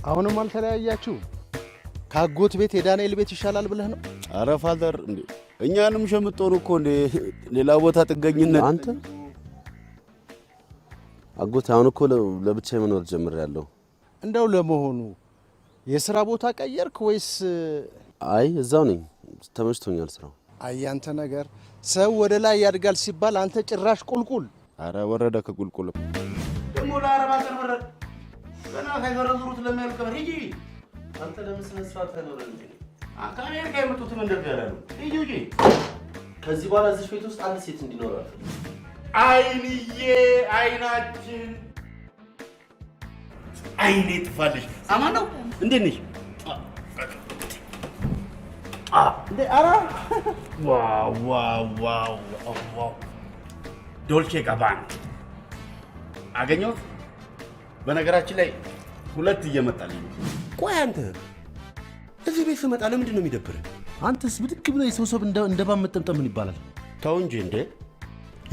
አሁንም አልተለያያችሁ? ካጎት ቤት የዳንኤል ቤት ይሻላል ብለህ ነው? አረ ፋዘር እንዴ እኛንም ሸምጦን እኮ እንዴ ሌላ ቦታ ጥገኝነት። አንተ አጎት አሁን እኮ ለብቻዬ መኖር ጀምሬያለሁ። እንደው ለመሆኑ የሥራ ቦታ ቀየርክ ወይስ? አይ እዛው ነኝ፣ ተመችቶኛል ስራው። አይ አንተ ነገር ሰው ወደ ላይ ያድጋል ሲባል አንተ ጭራሽ ቁልቁል። አረ ወረደ ከቁልቁል ደሞ ለአረባ ተመረ ገና ሳይዘረዝሩት ለሚያልቀር ሂጂ። አንተ ለምን ስነ ስርዓት ተኖረን እንዴ? ከአሜሪካ የመጡት ምን እንደሚያደርጉ ሂጂ ሂጂ። ከዚህ በኋላ እዚህ ቤት ውስጥ አንድ ሴት እንዲኖር አልፈልግም። አይንዬ አይናችን አይኔ ጥፋልሽ። አማን ነው እንዴት ነሽ? እንዴ አራ ዋው ዋው ዋው ዋው ዶልቼ ጋባና አገኘሁት። በነገራችን ላይ ሁለት እየመጣልኝ። ቆይ አንተ እዚህ ቤት ስመጣ ለምንድን ነው የሚደብርህ? አንተስ ብድግ ብለህ የሰው ሰብ እንደባብ መጠምጠም ምን ይባላል? ተው እንጂ እንዴ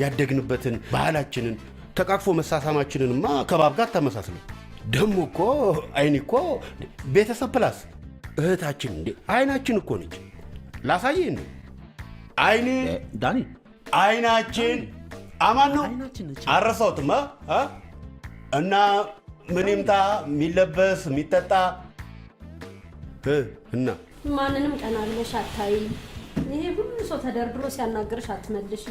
ያደግንበትን ባህላችንን ተቃቅፎ መሳሳማችንንማ ከባብ ጋር ተመሳስለው። ደሞ እኮ አይን እኮ ቤተሰብ ፕላስ እህታችን እንዴ አይናችን እኮ ነች። ላሳየህ እንዴ አይኔ ዳኒ አይናችን አማን ነው አይናችን ነች። አረሳውትማ እና ምን ይምጣ የሚለበስ የሚጠጣ እና ማንንም ቀና ብለሽ አታይ። ይሄ ሁሉ ሰው ተደርድሮ ሲያናግርሽ አትመልሽ።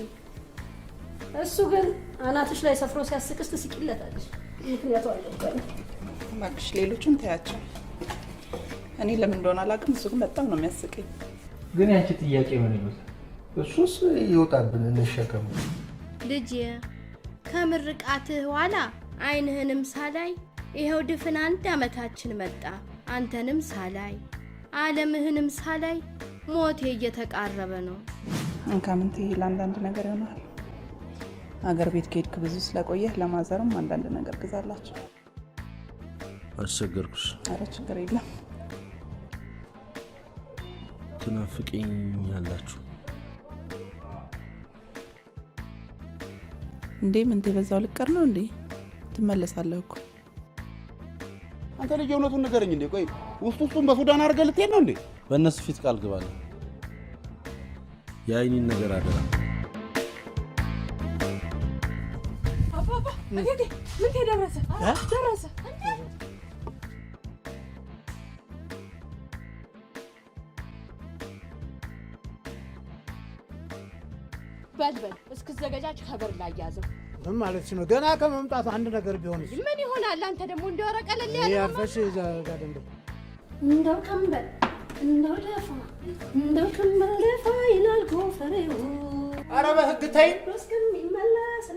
እሱ ግን አናትሽ ላይ ሰፍሮ ሲያስቅስ ትስቂለታለሽ። ምክንያቱ አይደለም። እባክሽ ሌሎቹን ታያቸው። እኔ ለምን እንደሆነ አላውቅም፣ እሱ ግን በጣም ነው የሚያስቀኝ። ግን ያንቺ ጥያቄ ምን ይሉት? እሱስ ይወጣብን እንሸከሙ። ልጅ ከምርቃትህ ኋላ አይንህንም ሳላይ ይሄው ድፍን 1 ዓመታችን መጣ። አንተንም ሳላይ ዓለምህንም ሳላይ ሞቴ እየተቃረበ ነው። እንካምን ትሄል አንዳንድ ነገር ይሆናል። አገር ቤት ከሄድክ ብዙ ስለቆየህ ለማዘርም አንዳንድ ነገር ግዛላችሁ። አስቸገርኩሽ። አረ ችግር የለም። ትናፍቂኛላችሁ እንዴ? ምን በዛው ልቀር ነው እንዴ? ትመለሳለህ እኮ አንተ ልጅ እውነቱን ንገረኝ እንዴ። ቆይ ውስጡን በሱዳን አድርገህ ልትሄድ ነው እንዴ? በእነሱ ፊት ቃል ግባለሁ። የአይኒን ነገር አደራ። አባባ ምን ደረሰ? ደረሰ በልበል እስክዘገጃች ከበር ላይ ያዘው። ምን ማለት ነው? ገና ከመምጣቱ አንድ ነገር ቢሆንስ ምን ይሆናል? አንተ ደግሞ እንደወረቀለል ያለ ያፈሽ ጋር እንደው ከንበል እንደው ደፋ እንደው ከንበል ደፋ ይላል ጎፈሬው። ኧረ በህግ ተይ። እስከሚመለስ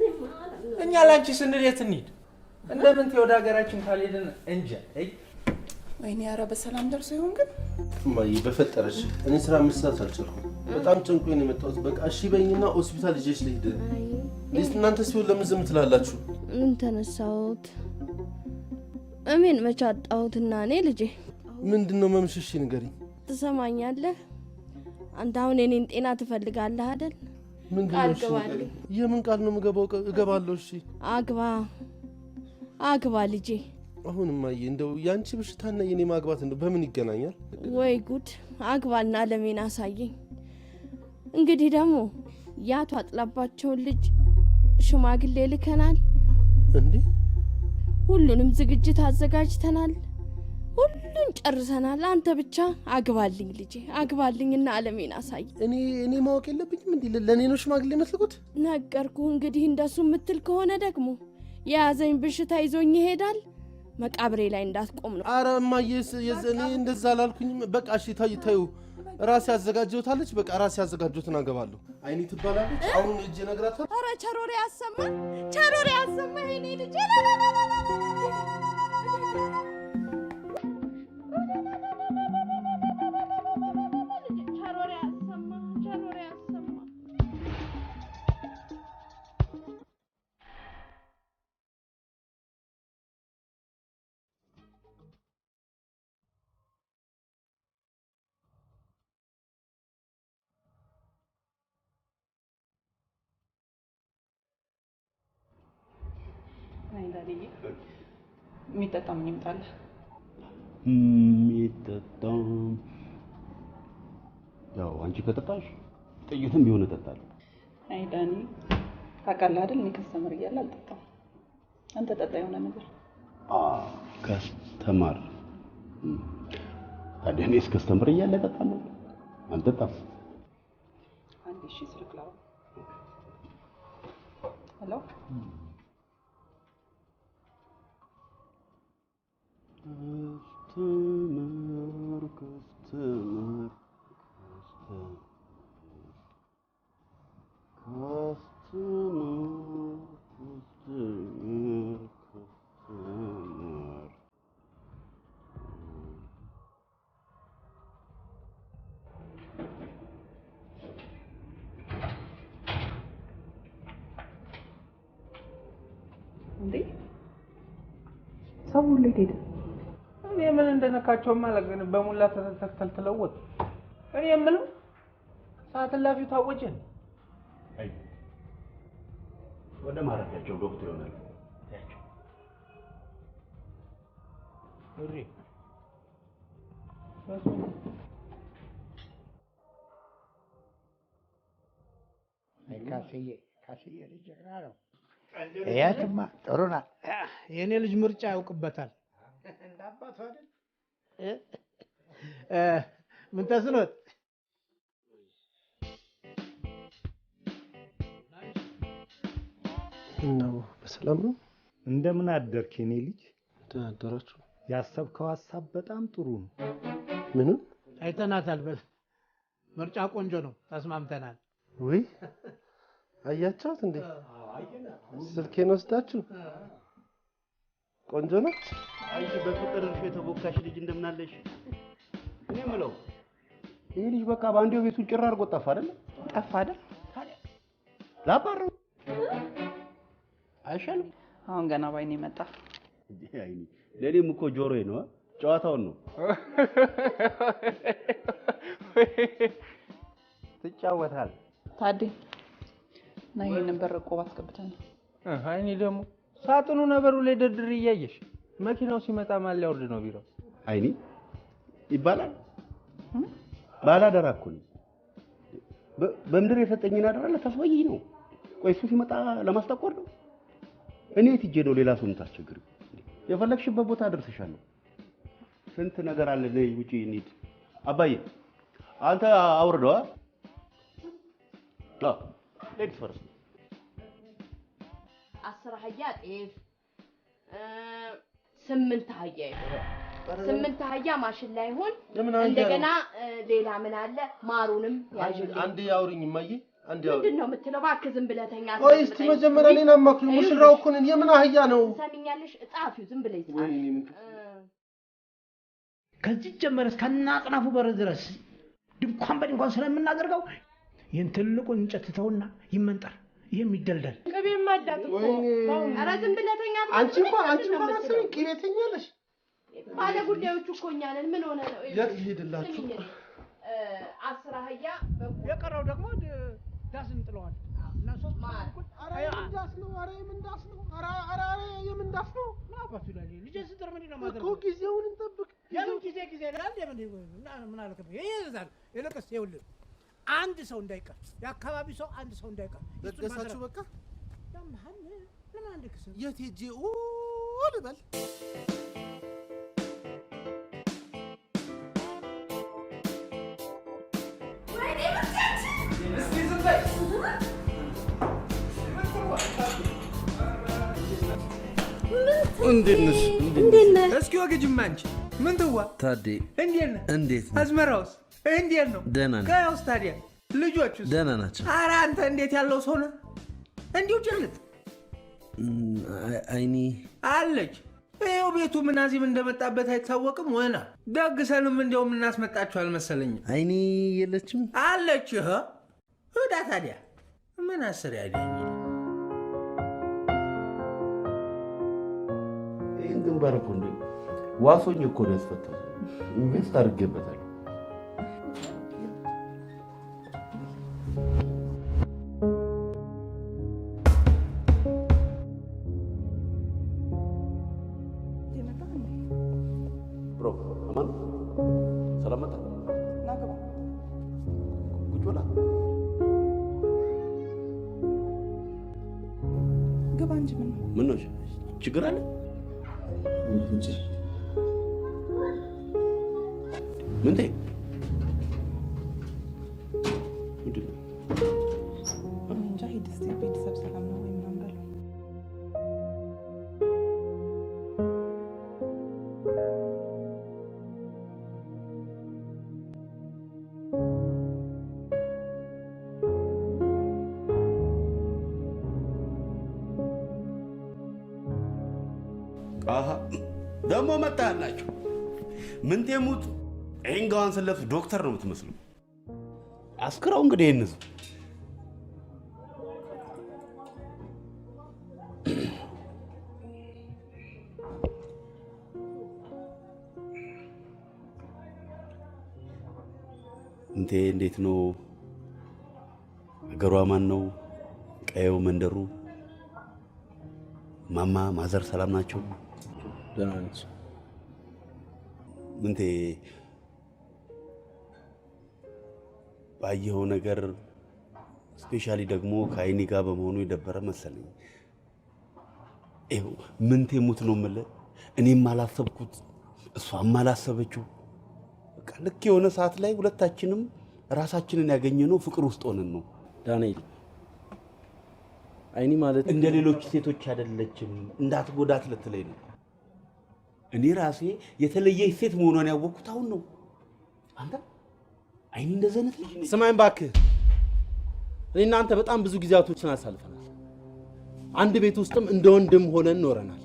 እኛ ላንቺ ስንል የት እንሂድ? እንደምን ወደ ሀገራችን ካልሄድን እንጃ። ወይኔ ኧረ በሰላም ደርሶ ይሆን ግን? እማዬ በፈጠረሽ እኔ ስራ መስራት አልቻልኩም። በጣም ጨንቆኝ ነው የመጣሁት። በቃ እሺ በይኝና ሆስፒታል ልጄሽ ልሂድ። እናንተ ሲሆን ለምን ዝም ትላላችሁ? ምን ተነሳሁት? እሜን መች አጣሁትና እኔ ልጄ። ምንድነው መምሽሽ? ንገሪኝ። ትሰማኛለህ? አንተ አሁን የኔን ጤና ትፈልጋለህ አይደል? ምንድነው? የምን ቃል ነው የምገባው? እገባለሁ። እሺ አግባ ልጄ። አሁን እማዬ እንደው ያንቺ በሽታና የኔ ማግባት እንደው በምን ይገናኛል? ወይ ጉድ! አግባና ለሜን አሳየኝ። እንግዲህ ደግሞ ያቷ አጥላባቸውን ልጅ ሽማግሌ ልከናል እንዴ? ሁሉንም ዝግጅት አዘጋጅተናል። ሁሉን ጨርሰናል። አንተ ብቻ አግባልኝ ልጄ፣ አግባልኝና አለሜን አሳይ። እኔ ማወቅ የለብኝም እንዴ? ለኔ ነው ሽማግሌ መስልኩት? ነገርኩህ። እንግዲህ እንደሱ የምትል ከሆነ ደግሞ የያዘኝ በሽታ ይዞኝ ይሄዳል። መቃብሬ ላይ እንዳትቆም ነው። አረ እማዬ እኔ እንደዛ አላልኩኝም። በቃ እሺ ታዩ ራሴ ያዘጋጀውታለች። በቃ ራሴ ያዘጋጀውትን አገባለሁ። አይኒ ትባላለች። አሁን እጄ ነግራታል። አረ ቸሮሬ ያሰማ ይሄኔ ልጅ የሚጠጣ ምን ይምጣልህ? ይጠጣም ያው አንቺ ከጠጣሽ ጥይትም ቢሆን እጠጣለሁ። አይ ዳኒ ታውቃለህ አይደል? እኔ ከስተመር እያለ አልጠጣም። አንተ ጠጣ የሆነ ነገር። ከስተመር ታዲያ እኔስ ከስተመር እያለ እጠጣለሁ። አልጠጣም። አንዴ እሺ ስልክ ላው ሄሎ ከስተመር እንዴ ሰው ሁሉ ሄደ። እኔ ምን እንደነካቸውም አላውቅም። በሙላ ተተክተልተለወጥ እኔ የምለው ሰዓት እላፊው ታወጀ። አይ ወደ ማረፊያቸው ዶክተር ይሆናል። ያቸው እሪ ካስዬ ልጅ ነው። ያትማ ጥሩ ናት። የእኔ ልጅ ምርጫ ያውቅበታል። እንዳባቱ አይደል? ምን ተስኖት ነው? በሰላም ነው? እንደምን አደርክ የኔ ልጅ? አደራችሁ። ያሰብከው ሀሳብ በጣም ጥሩ ነው። ምንም አይተናታል። በል ምርጫ ቆንጆ ነው። ተስማምተናል። ወይ አያቻት እንዴ? ስልኬን ወስዳችሁ ቆንጆ ነች። አንቺ በፍቅር እርሾ የተቦካሽ ልጅ እንደምናለሽ። እኔ የምለው ይሄ ልጅ በቃ በአንዴው ቤቱን ጭራ አድርጎ ጠፋ አይደል? ጠፋ አይደል? ላባረው አይሻልም? አሁን ገና ባይኔ መጣ። አይኔ ለኔም እኮ ጆሮዬ ነው። ጨዋታውን ነው ትጫወታል። ታዲ እና ይሄንን በር ቆብ አስገብተን አይኔ ደግሞ ሳጥኑ ነበሩ ላይ ደርድር እያየሽ መኪናው ሲመጣ ማን ሊያወርድ ነው ቢሮ? አይኔ ይባላል። ባላደራ እኮ ነው። በምድር የሰጠኝን አደራ ለታስወይ ነው። ቆይ እሱ ሲመጣ ለማስጠቆር ነው። እኔ ትጄ ነው ሌላ ሰው የምታስቸግር? የፈለግሽበት ቦታ አደርስሻለሁ። ስንት ነገር አለ። ነይ ውጪ እንሂድ። አባዬ አንተ አውርደዋ። ሌዲስ ፈርስት 10 አህያ ጤፍ 8 አህያ ይሆን 8 አህያ ማሽን ላይ ይሆን። እንደገና ሌላ ምን አለ? ማሩንም ያዥልኝ። አንዴ ያውሪኝ እማዬ፣ አንዴ ያውሪኝ። ምንድነው የምትለው? እባክህ ዝም ብለህ ተኛ። ቆይ እስቲ መጀመሪያ እኔን አማክሪኝ። ሙሽራው እኮ ነኝ። የምን አህያ ነው? ሰሚኛለሽ? ጻፊው ዝም ብለህ ጻፍ። ወይኔ ምን ከዚህ ጀመረ እስከ አጥናፉ በር ድረስ ድንኳን በድንኳን ስለምናደርገው ይህን ትልቁን እንጨት ተውና ይመንጠር። ይሄም ይደልደል። ቅቤ ማዳት እኮ ኧረ ዝም ብለህ ተኛ። አንቺ እንኳን አስበኝ ቅቤ ተኛለሽ። ባለ ጉዳዮቹ እኮ እኛ ነን። ምን ሆነ ነው? የት ልሄድላችሁ? 10 አህያ የቀረው ደግሞ ዳስ እንጥለዋል እና ሶስት ኧረ የምን ዳስ ነው? ኧረ የምን ዳስ ነው? ኧረ የምን ዳስ ነው? ምን አባቱ ይላል ልጅ ስትር ምንድን ነው ማድረግ እኮ ጊዜውን እንጠብቅ። የምን ጊዜ ይላል? ምን አልከኝ? ይይዛል። ይልቅስ ይኸውልህ አንድ ሰው እንዳይቀር የአካባቢ ሰው አንድ ሰው እንዳይቀር ደገሳችሁ። በቃ ያምሃል። ምን አንድ ክስ የት ሄጄ ልበል? እንዴት ነሽ? እስኪ ወግጅማ አንቺ ምን ትዋ ታዴ እንዴት ነህ? እንዴት ነህ? አዝመራውስ እንዴት ነው? ደህና ነኝ። ከያውስ ታዲያ ልጆቹስ ደህና ናቸው። ኧረ አንተ እንዴት ያለው ሰው ነህ? እንዲሁ ጭልጥ አይኔ አለች። ይኸው ቤቱ ምናዚም እንደመጣበት አይታወቅም። ወና ደግሰንም እንደው የምናስመጣችሁ አልመሰለኝም። አይኔ የለችም አለች። እዳ ታዲያ ምን አስር ያለኝ ይህን ግንባር እኮ እንደ ዋሶኝ እኮ ነው ያስፈታል። ኢንቨስት አድርጌበታል። ብሮ ብሮ አማን ሰላም መጣ ናገባ ቁጭ ብላ ግባ እንጂ ምን ነው ችግር አለ? ምን ተይ እንጃ ሂድ እስኪ ቤተሰብ ሰላም ነው ወይ ምናምን በለው። ደግሞ መጣላችሁ ምን ተሙት እንጋዋን ስለፍ ዶክተር ነው የምትመስለው። አስክራው እንግዲህ እንዝ እንዴት ነው አገሯ? ማን ነው ቀየው? መንደሩ? ማማ ማዘር ሰላም ናቸው? ደህና ነች። ምንቴ ባየኸው ነገር ስፔሻሊ ደግሞ ከአይኒ ጋር በመሆኑ የደበረ መሰለኝ። ይኸው ምንቴ ሙት ነው የምልህ። እኔም አላሰብኩት እሷም አላሰበችው። በቃ ልክ የሆነ ሰዓት ላይ ሁለታችንም ራሳችንን ያገኘነው ፍቅር ውስጥ ሆነን ነው። ዳንኤል አይኒ ማለት እንደ ሌሎች ሴቶች አይደለችም፣ እንዳትጎዳት ልትለኝ ነው። እኔ ራሴ የተለየች ሴት መሆኗን ያወቅኩት አሁን ነው። አንተ አይኒ እንደዚህ አይነት ልጅ ነች? ስማኝ እባክህ፣ እኔ እናንተ በጣም ብዙ ጊዜያቶችን አሳልፈናል። አንድ ቤት ውስጥም እንደ ወንድም ሆነን ኖረናል።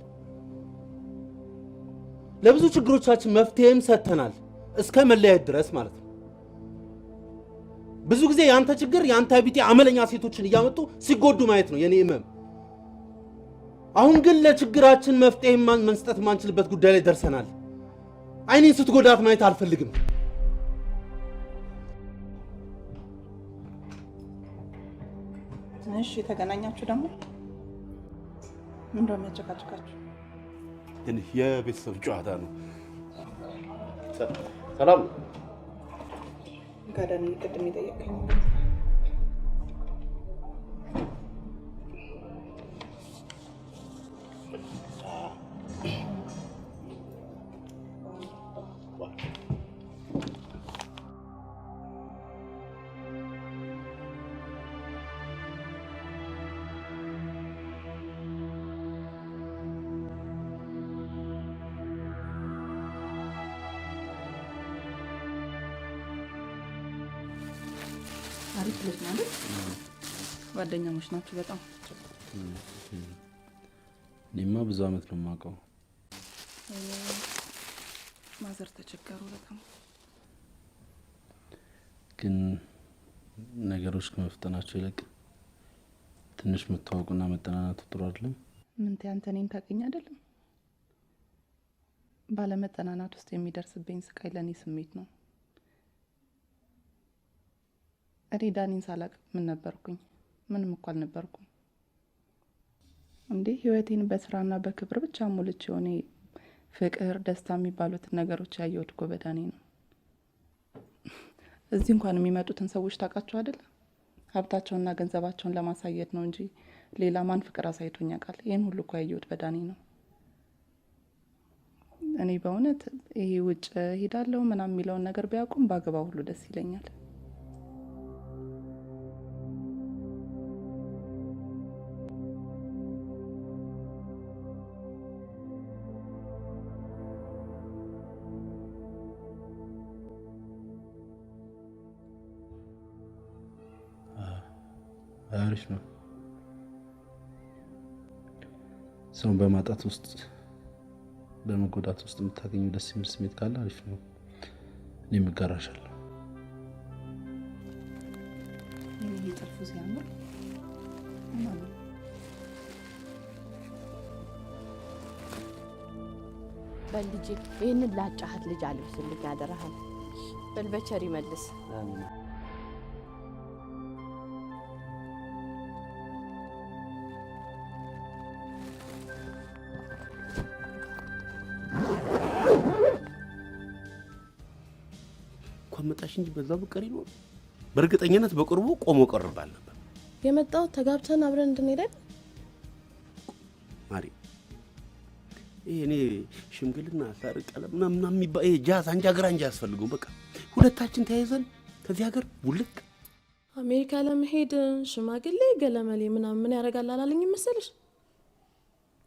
ለብዙ ችግሮቻችን መፍትሄም ሰጥተናል፣ እስከ መለያየት ድረስ ማለት ነው። ብዙ ጊዜ ያንተ ችግር ያንተ ቢጤ አመለኛ ሴቶችን እያመጡ ሲጎዱ ማየት ነው የኔ እመም። አሁን ግን ለችግራችን መፍትሄ መስጠት የማንችልበት ጉዳይ ላይ ደርሰናል። አይኔን ስትጎዳት ማየት አልፈልግም። እሺ የተገናኛችሁ ደግሞ ምንድነው የሚያጨቃጭቃችሁ? ትንሽ የቤተሰብ ጨዋታ ነው። ሰላም ጋዳኒ ቅድም የጠየቀኝ አሪፍ ልጅ ማለት ጓደኛሞች ናችሁ በጣም። እኔማ ብዙ አመት ነው የማውቀው። ማዘር ተቸገሩ በጣም። ግን ነገሮች ከመፍጠናቸው ይልቅ ትንሽ መተዋወቁና መጠናናቱ ጥሩ አይደለም? ምን አንተ እኔን ታውቀኝ አይደለም? ባለመጠናናት ውስጥ የሚደርስብኝ ስቃይ ለኔ ስሜት ነው። እኔ ዳኒን ሳላቅ ምን ነበርኩኝ? ምንም እኮ አልነበርኩም። እንዴ ህይወቴን በስራና በክብር ብቻ ሞልቼ ሆኔ ፍቅር፣ ደስታ የሚባሉትን ነገሮች ያየሁት እኮ በዳኒ ነው። እዚህ እንኳን የሚመጡትን ሰዎች ታውቃቸው አይደል? ሀብታቸውና ገንዘባቸውን ለማሳየት ነው እንጂ ሌላ ማን ፍቅር አሳይቶኝ ያውቃል? ይሄን ሁሉ እኮ ያየሁት በዳኒ ነው። እኔ በእውነት ይሄ ውጭ ሄዳለሁ ምናምን የሚለውን ነገር ቢያውቁም ባገባ ሁሉ ደስ ይለኛል። አሪፍ ነው። ሰውን በማጣት ውስጥ በመጎዳት ውስጥ የምታገኘው ደስ የሚል ስሜት ካለ አሪፍ ነው። እኔም እጋራሻለሁ። ይሄ ጥልፉ ሲያምር በልጄ ይህንን ላጫሃት ልጅ አልብስልኝ አደራህን። በልበቸር ይመልስ። መጣሽ እንጂ በዛው ብቀር ይኖር በእርግጠኝነት በቅርቡ ቆሞ ቀርባል ነበር። የመጣው ተጋብተን አብረን እንድንሄድ ማሪ እኔ ሽምግልና ሳር ቀለም ምናምን የሚባል ጃዝ አንጃ ግራንጃ ያስፈልገው። በቃ ሁለታችን ተያይዘን ከዚህ ሀገር ውልቅ አሜሪካ ለመሄድ ሽማግሌ ገለመሌ ምን ያደርጋል አላለኝም መሰለሽ?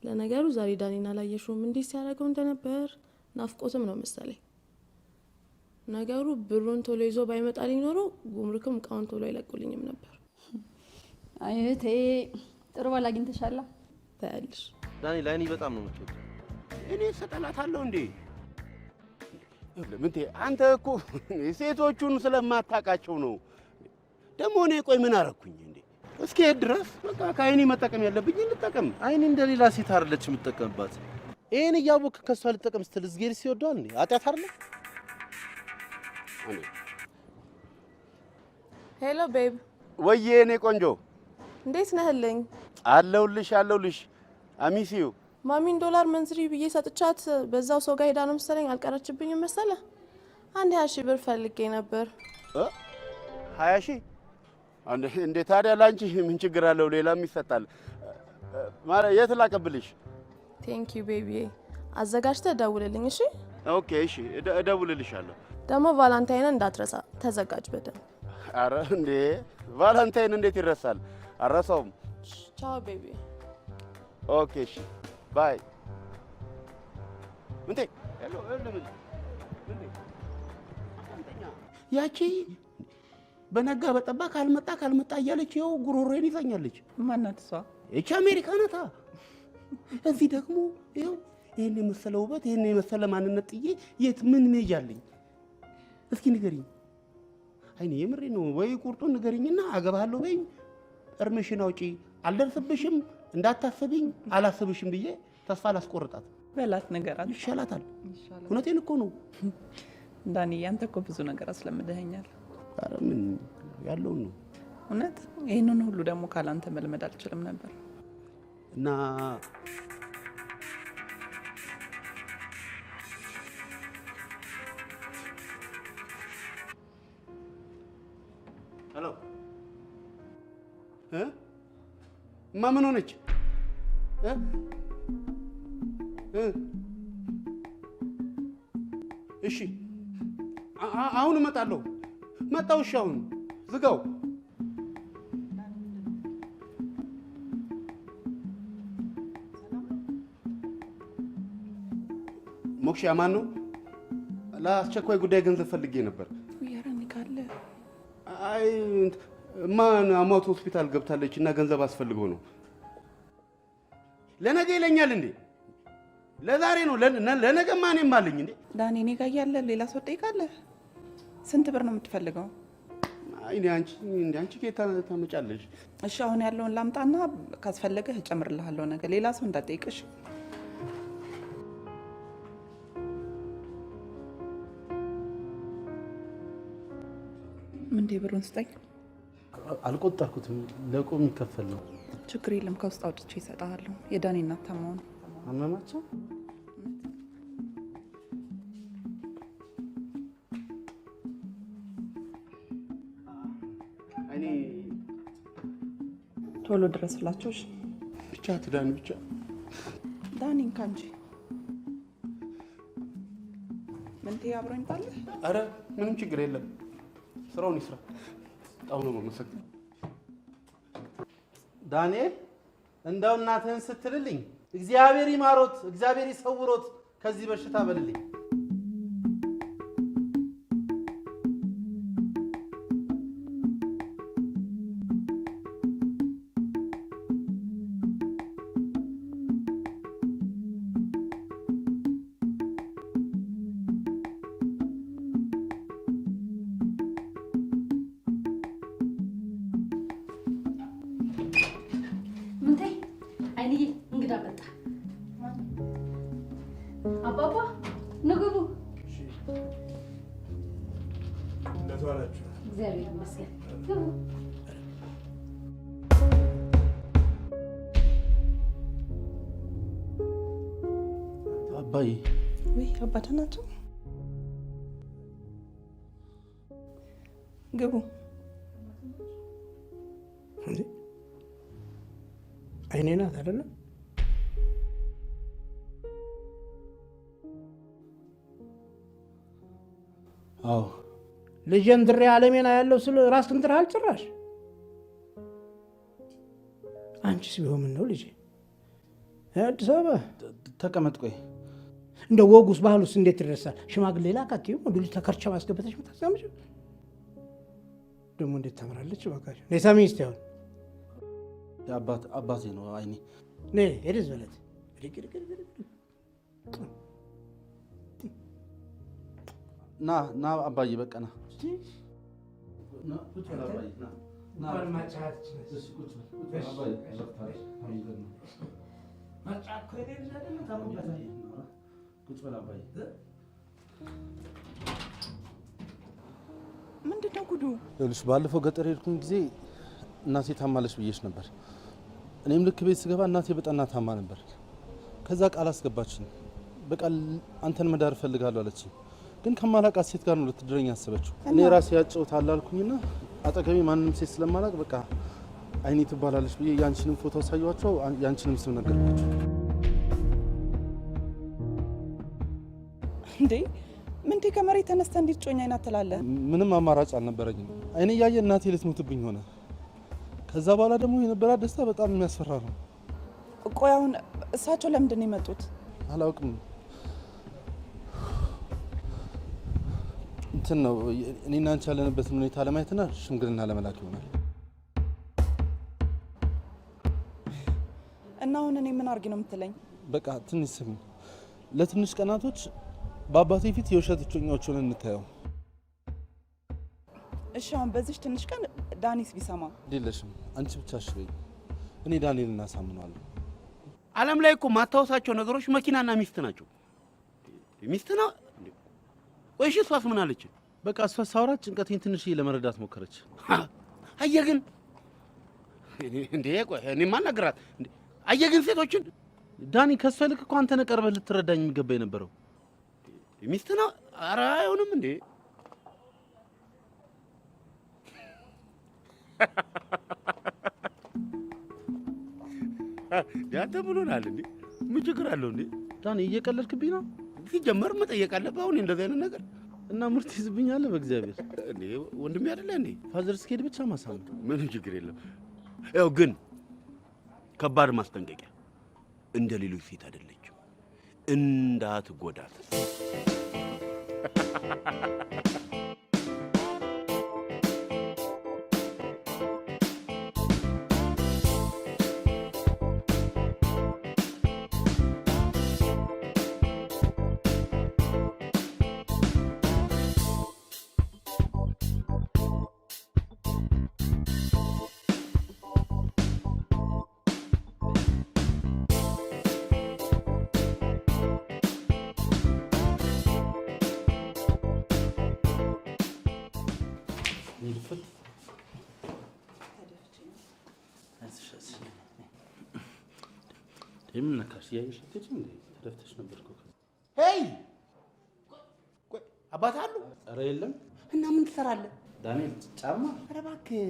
ለነገሩ ዛሬ ዳኒና አላየሽውም እንዴት ሲያደርገው እንደነበር ናፍቆትም ነው መሰለኝ። ነገሩ ብሩን ቶሎ ይዞ ባይመጣልኝ ኖሮ ጉምሩክም እቃውን ቶሎ አይለቁልኝም ነበር። አይቴ ጥሩ ባል አግኝተሻል ታያለሽ። ዳኒ ላይኒ በጣም ነው የምትወደው። እኔ ሰጠላታለሁ እንዴ? ለምን አንተ እኮ ሴቶቹን ስለማታውቃቸው ነው። ደግሞ እኔ ቆይ ምን አረኩኝ እንዴ? እስኪ ድረስ በቃ ከአይኔ መጠቀም ያለብኝ ልጠቀም። አይኔ እንደሌላ ሴት አይደለች የምትጠቀምባት። ይሄን እያወቅ ከሷ ልጠቀም ስትል ዝጌር ሲወደው እንዴ አጥያት አይደለ? ሄሎ ቤብ። ወዬ እኔ ቆንጆ እንዴት ነህልኝ? አለሁልሽ አሚሲዩ። ማሚን $1 መንዝሪ ብዬ ሰጥቻት በዛው ሰው ጋር ሄዳ ነው መሰለኝ አልቀረችብኝም መሰለ። 20,000 ብር ፈልጌ ነበር። 20,000? እንዴ ታዲያ ላንቺ ምን ችግር አለው? ሌላም ይሰጣል ማለት የት ላቀብልሽ? ቴንክ ዩ ቤቢ። አዘጋጅተህ ደውልልኝ እሺ? ኦኬ እሺ እደውልልሻለሁ። ደግሞ ቫላንታይንን እንዳትረሳ ተዘጋጅ በደንብ። አረ እንዴ ቫላንታይን እንዴት ይረሳል? አረሳውም። ቻው ቤቢ። ኦኬ እሺ ባይ። እንዴ ሄሎ ያቺ በነጋ በጠባ ካልመጣ እያለች ይኸው ጉሮሮዬን ይዘኛለች። ማናት እሷ? እቺ አሜሪካ ናታ። እዚህ ደግሞ ይኸው ይሄን የመሰለ ውበት ይሄን የመሰለ ማንነት ጥዬ የት ምን ሜጃለኝ? እስኪ ንገሪኝ። አይኔ የምሬ ነው። ወይ ቁርጡን ንገሪኝና አገባለሁ በይኝ። እርምሽን አውጪ። አልደርስብሽም እንዳታስብኝ አላስብሽም ብዬ ተስፋ ላስቆርጣት በላት ነገራት። ይሻላታል። እውነቴን እኮ ነው ዳኒ። ያንተ እኮ ብዙ ነገር አስለምደኸኛል። አረ ምን ያለው ነው እውነት። ይሄንን ሁሉ ደግሞ ካላንተ መልመድ አልችልም ነበር እና ሄሎ ምን ሆነች? እሺ አሁን እመጣለሁ። መጣሁ። እሺ አሁን ዝጋው። ሞክሽ አማን ነው? ለአስቸኳይ ጉዳይ ገንዘብ ፈልጌ ነበር። ያረኒ ካለ አይ ማን አማቶ ሆስፒታል ገብታለች እና ገንዘብ አስፈልገው ነው። ለነገ ይለኛል እንዴ? ለዛሬ ነው ለነገ ማንም አለኝ እንዴ? ዳኒ እኔ ጋር ያለ ሌላ ሰው ጠይቃለህ? ስንት ብር ነው የምትፈልገው? አይ አንቺ ከየት ታመጫለሽ? እሺ አሁን ያለውን ላምጣና ካስፈለገህ እጨምርልሃለሁ። ነገ ሌላ ሰው እንዳትጠይቅሽ። ምንድነው ብሩን ስጠኝ። አልቆጠርኩትም። ለቆም ይከፈል ነው። ችግር የለም ከውስጥ አውጥቼ እሰጥሃለሁ። የዳኒ እናት ታማው ነው። አመማቸው? እኔ ቶሎ ድረስላቸው። እሺ ብቻ ትዳን ብቻ ዳኒን ካንቺ ምንቴ አብሮኝ ባለ። አረ ምንም ችግር የለም። ስራውን ይስራ። ጣው ነው መሰከ ዳንኤል እንደው እናትህን ስትልልኝ እግዚአብሔር ይማሮት፣ እግዚአብሔር ይሰውሮት ከዚህ በሽታ በልልኝ። አባባ ንግቡ። እግዚአብሔር ይመስገን። ግቡ። አባዬ ወይ አባታ ናቸው? ግቡ። አይኔ ናት አይደለም? አዎ ልጄን ድሬ ዓለሜና ያለው ስለ ራስህን ጥረሃል ጭራሽ። አንቺስ ቢሆን ምን ነው ልጄ? አዲስ አበባ ተቀመጥ። ቆይ እንደ ወጉስ ባህሉስ እንዴት ይደርሳል? ሽማግሌ ላካት ወደ ልጅ ተከርቻ ማስገበተሽ ምታሳምሽ ደግሞ እንዴት ታምራለች ባካሽ። ነይ ሳሚ እስቲ አሁን አባቴ ነው አይኔ። ነይ ሄደስ በለት ና አባዬ በቃ ና ምንድነው ጉዱ? ይኸውልሽ ባለፈው ገጠር ሄድኩኝ ጊዜ እናቴ ታማለች ብዬሽ ነበር። እኔም ልክ ቤት ስገባ እናቴ በጠና ታማ ነበር። ከዛ ቃል አስገባችን። በቃ አንተን መዳር እፈልጋለሁ አለችኝ። ግን ከማላውቃት ሴት ጋር ነው ልትድረኝ ያሰበችው። እኔ ራሴ ያጨውታለሁ አልኩኝና አጠገቤ ማንንም ሴት ስለማላውቅ በቃ አይኔ ትባላለች ብዬ ያንቺንም ፎቶ አሳየኋቸው፣ ያንቺንም ስም ነገርኳቸው። እንዴ ምንቴ ከመሬት ተነስተ እንዴት ጮኛ አይናት ትላለህ? ምንም አማራጭ አልነበረኝም። አይኔ እያየ እናቴ ልትሞትብኝ ሆነ። ከዛ በኋላ ደግሞ የነበራት ደስታ በጣም የሚያስፈራ ነው። ቆይ አሁን እሳቸው ለምንድን ነው የመጡት? አላውቅም። እንትን ነው እኔና አንቺ ያለንበትን ሁኔታ ለማየትና ሽምግልና ለመላክ ይሆናል። እና አሁን እኔ ምን አድርጊ ነው የምትለኝ? በቃ ትንሽ ስሚ። ለትንሽ ቀናቶች በአባቴ ፊት የውሸት እጮኛዎችን እንታየው። እሺ አሁን በዚህ ትንሽ ቀን ዳኒስ ቢሰማ? ሌለሽም አንቺ ብቻ እሺ በይ። እኔ ዳንኤል እናሳምነዋለሁ። ዓለም ላይ እኮ ማታወሳቸው ነገሮች መኪናና ሚስት ናቸው። ሚስት ነው ወይስ እሷስ ምን አለች? በቃ እሷ ሳውራት ጭንቀቴን ትንሽ ለመረዳት ሞከረች። አየህ ግን እንዴ ቆይ እኔማ አናግራት እንዴ አየህ ግን ሴቶችን ዳኒ ከሷ ይልቅ እኮ አንተ ነህ ቀርበህ ልትረዳኝ የሚገባ የነበረው። ሚስት ነው። ኧረ አይሆንም እንዴ ያንተ ብሎናል እንዴ ምን ችግር አለው እንዴ? ዳኒ እየቀለድክብኝ ነው። ሲጀመር መጠየቅ አለብህ አሁን እንደዚህ አይነት ነገር እና ምርት ይዝብኛል። በእግዚአብሔር እንዴ ወንድሜ አይደለ እንዴ? ፋዘር ስኬድ ብቻ ማሳመን ምንም ችግር የለም። ያው ግን ከባድ ማስጠንቀቂያ፣ እንደ ሌሎች ሴት አይደለችም፣ እንዳትጎዳት። ምን ነካሽ? ያይሽ ልጅ እንዴ ተደፍተሽ ነበር እኮ። ሄይ ቆይ አባት አሉ? ኧረ የለም። እና ምን ትሰራለህ? ዳንኤል ጫማ። ኧረ እባክህ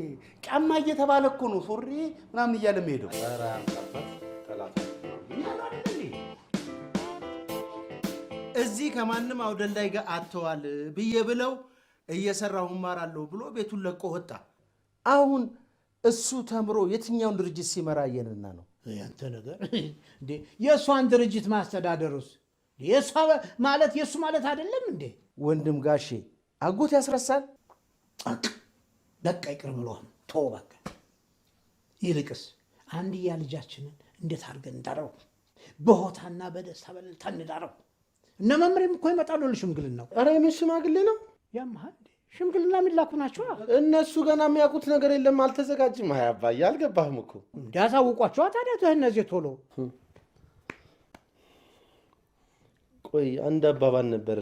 ጫማ እየተባለ እኮ ነው ሱሪ ምናምን እያለ የሚሄደው። ኧረ አባት ጠላት እዚህ ከማንም አውደልዳይ ጋር አተዋል ብዬ ብለው እየሰራሁ እማራለሁ ብሎ ቤቱን ለቆ ወጣ። አሁን እሱ ተምሮ የትኛውን ድርጅት ሲመራ አየንና ነው ያንተ ነገር እንዴ? የእሷን ድርጅት ማስተዳደሩስ የእሷ ማለት የእሱ ማለት አይደለም እንዴ? ወንድም ጋሼ አጎት ያስረሳል። በቃ ይቅር ብሎህም ተው በቃ። ይልቅስ አንድያ ልጃችንን እንዴት አድርገን እንዳረው በሆታና በደስታ በልልታ እንዳረው። እነ መምሬም እኮ ይመጣሉ ለሽምግልናው። ኧረ የምን ሽማግሌ ነው ያማል? ሽምግልና የሚላኩ ናቸው። እነሱ ገና የሚያውቁት ነገር የለም። አልተዘጋጅም። አይ አባዬ አልገባህም እኮ እንዳሳውቋቸው ታዲያ እነዚህ ቶሎ። ቆይ አንድ አባባል ነበር፣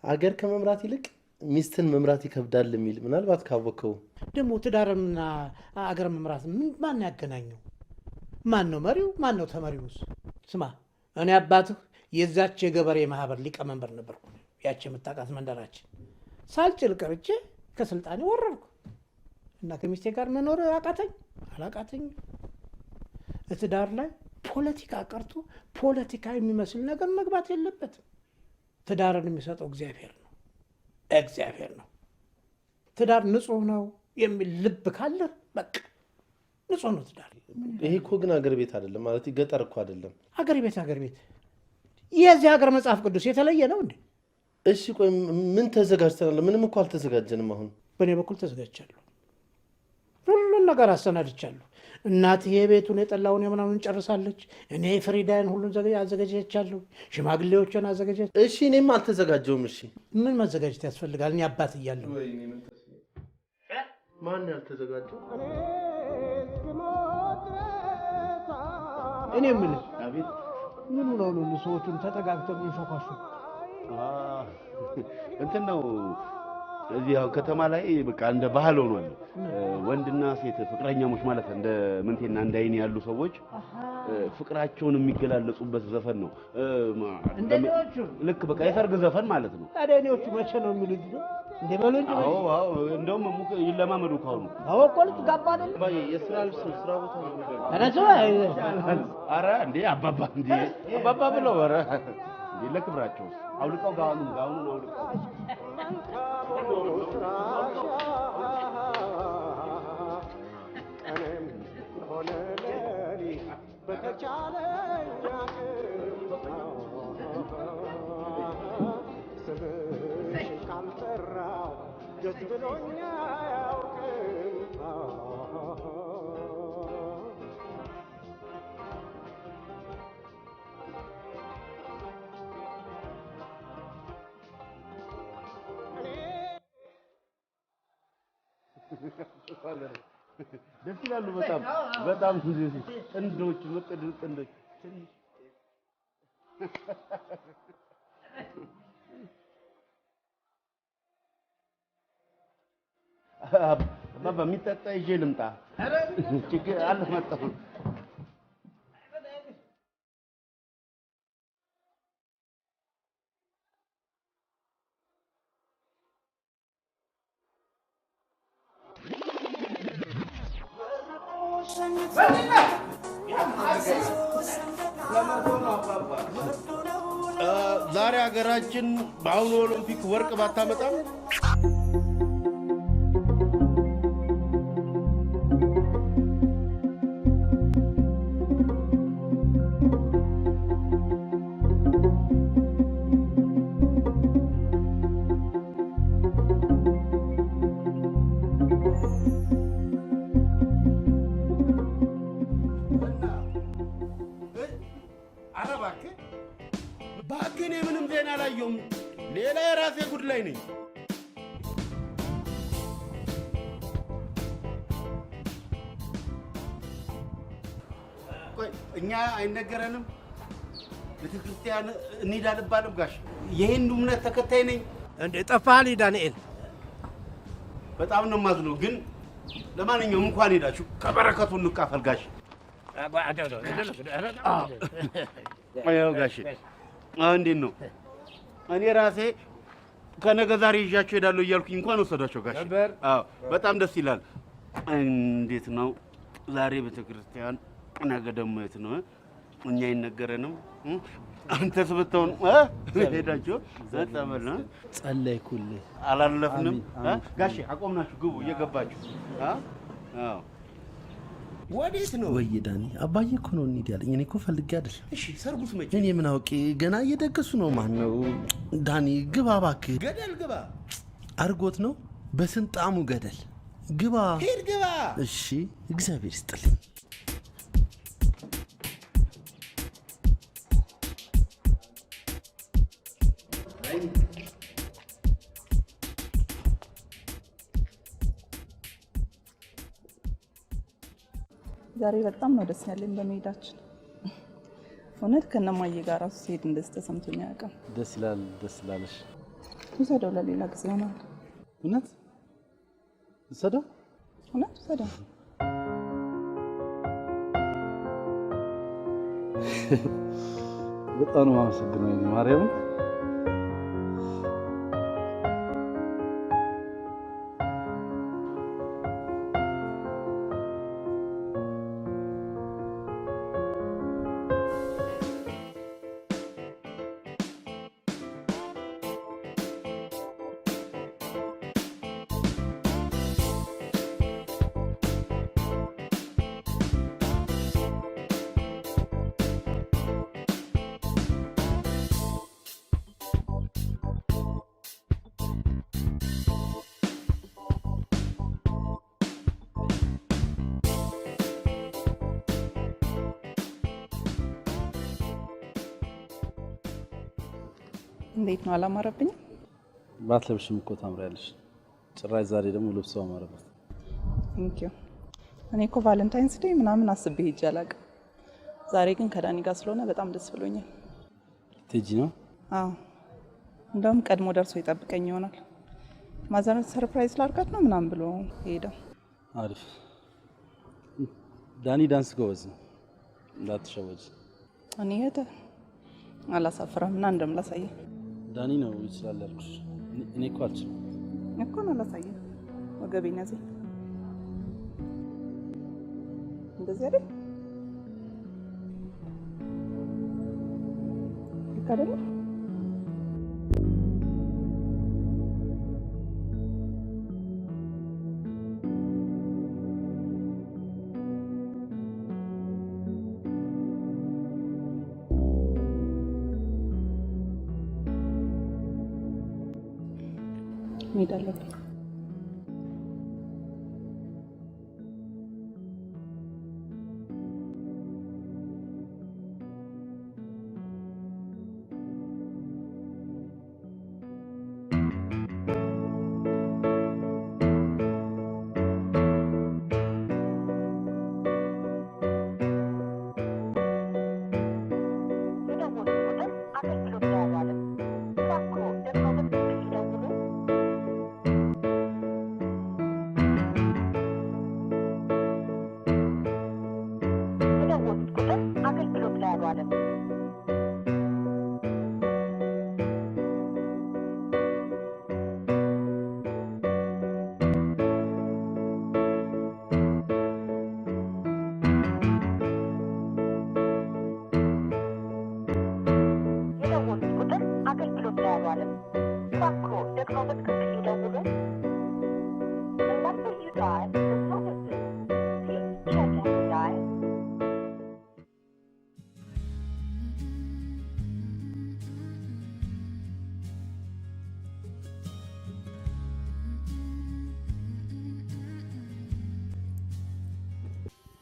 አገር ከመምራት ይልቅ ሚስትን መምራት ይከብዳል የሚል። ምናልባት ካወቀው ደግሞ ትዳርና አገር መምራት ማን ያገናኘው? ማን ነው መሪው? ማን ነው ተመሪውስ? ስማ እኔ አባትህ የዛች የገበሬ ማህበር ሊቀመንበር ነበርኩ። ያች የምታውቃት መንደራችን ሳልጭል ቀርቼ ከስልጣኔ ወረድኩ እና ከሚስቴ ጋር መኖር አቃተኝ አላቃተኝም። ትዳር ላይ ፖለቲካ ቀርቶ ፖለቲካ የሚመስል ነገር መግባት የለበትም። ትዳርን የሚሰጠው እግዚአብሔር ነው። ትዳር ንጹህ ነው የሚል ልብ ካለ በቃ ንጹህ ነው ትዳር። ይሄ እኮ ግን አገር ቤት አይደለም ማለት ገጠር እኮ አይደለም። አገር ቤት የዚህ ሀገር መጽሐፍ ቅዱስ የተለየ ነው እንዴ? እሺ ቆይ ምን ተዘጋጅተናል? ምንም እኮ አልተዘጋጀንም። አሁን በእኔ በኩል ተዘጋጅቻለሁ። ሁሉን ነገር አሰናድቻለሁ። እናቴ የቤቱን የጠላውን የምናምን ጨርሳለች። እኔ ፍሪዳን ሁሉን አዘጋጅቻለሁ። ሽማግሌዎችን አዘጋጅቻለሁ። እሺ እኔም አልተዘጋጀውም። እሺ ምን መዘጋጀት ያስፈልጋል? እኔ አባት እያለሁ ማን ያልተዘጋጀው? እኔ የምልህ አቤት። ምን ነው ሰዎቹን ተጠጋግተው የሚንሾካሹ? እንትን ነው እዚህ ያው ከተማ ላይ በቃ እንደ ባህል ሆኗል። ወንድና ሴት ፍቅረኛሞች ማለት እንደ ምንቴና እንደ አይኔ ያሉ ሰዎች ፍቅራቸውን የሚገላለጹበት ዘፈን ነው። እንደኔዎቹ ልክ በቃ የሰርግ ዘፈን ማለት ነው። ታዲያኔዎቹ መቼ ነው የሚሉት? እንደ በሉኝ። አዎ እንደውም ይለማመዱ ካሁኑ። አዎ እኮ ልትጋባ አይደል? የስራ ልብስ ስራ ቦታ ነው። ኧረ እንዴ አባባ ብለው ኧረ እንዴ ለክብራቸው አውልቀው ጋውኑን አውልቀው ደስ ይላሉ በጣም ጥንዶች ጥንዶች አባባ የሚጠጣ ይዤ ልምጣ? ችግር አልመጣሁም። ዛሬ ሀገራችን በአሁኑ ኦሎምፒክ ወርቅ ባታመጣም ባክኔ ምንም ዜና አላየሁም። ሌላ የራሴ ጉድ ላይ ነኝ። ቆይ እኛ አይነገረንም? ቤተክርስቲያን እንሂድ አልባልም? ጋሽ የሂንዱ እምነት ተከታይ ነኝ። እንደ ጠፋህ ዳንኤል? በጣም ነው የማዝነው። ግን ለማንኛውም እንኳን ሄዳችሁ ከበረከቱ እንካፈል ጋሽ። አዎ ጋሽ እንዴት ነው? እኔ ራሴ ከነገ ዛሬ ይዣቸው ሄዳለሁ እያልኩኝ እንኳን ወሰዷቸው ጋሽ። አዎ በጣም ደስ ይላል። እንዴት ነው ዛሬ ቤተክርስቲያን፣ ነገ ደግሞ የት ነው? እኛ አይነገረንም። አንተስ ብትሆን ሄዳችሁ ተመለ ጸለይኩልህ። አላለፍንም ጋሽ። አቆምናችሁ ግቡ እየገባችሁ። አዎ ወዴት ነው? ወይ ዳኒ አባዬ እኮ ነው እንሂድ ያለኝ። እኔ እኮ ፈልጌ አይደል። እሺ ሰርጉስ መቼ? እኔ ምን አውቄ? ገና እየደገሱ ነው። ማን ነው? ዳኒ ግባ እባክህ። ገደል ግባ። አርጎት ነው በስንጣሙ ገደል ግባ። ሂድ ግባ። እሺ እግዚአብሔር ይስጥልኝ። ዛሬ በጣም ነው ደስ ያለኝ በመሄዳችን። እውነት ከነማዬ ጋር ራሱ ሲሄድ እንደዚህ ተሰምቶኝ አያውቅም። ደስ ይላል። ደስ ይላለሽ። ውሰደው፣ ለሌላ ጊዜ ይሆናል። እውነት ውሰደው። እውነት ውሰደው። በጣም ነው የማመሰግነው ማርያም። እንዴት ነው አላማረብኝም? ባትለብሽም እኮ ታምሪያለሽ። ጭራሽ ዛሬ ደግሞ ልብሱ አማረበት። ቴንክ ዩ። እኔ እኮ ቫለንታይንስ ዴይ ምናምን አስቤ ሄጄ አላውቅም። ዛሬ ግን ከዳኒ ጋር ስለሆነ በጣም ደስ ብሎኛል። ልትሄጂ ነው? አዎ፣ እንደውም ቀድሞ ደርሶ ይጠብቀኝ ይሆናል። ማዘር ሰርፕራይዝ ላድርጋት ነው ምናምን ብሎ ሄደው። አሪፍ። ዳኒ ዳንስ ጎበዝ ነው፣ እንዳትሸወጂ። እኔ እህት አላሳፍረም እና እንደምላሳየህ። ዳኒ ነው ይችላል ያልኩሽ። እኔ እኮ አልችልም እኮ ነው። ላሳየህ። ወገቤን ያዘኝ እንደዚህ አይደል? ልክ አይደለም? መሄድ አለብኝ።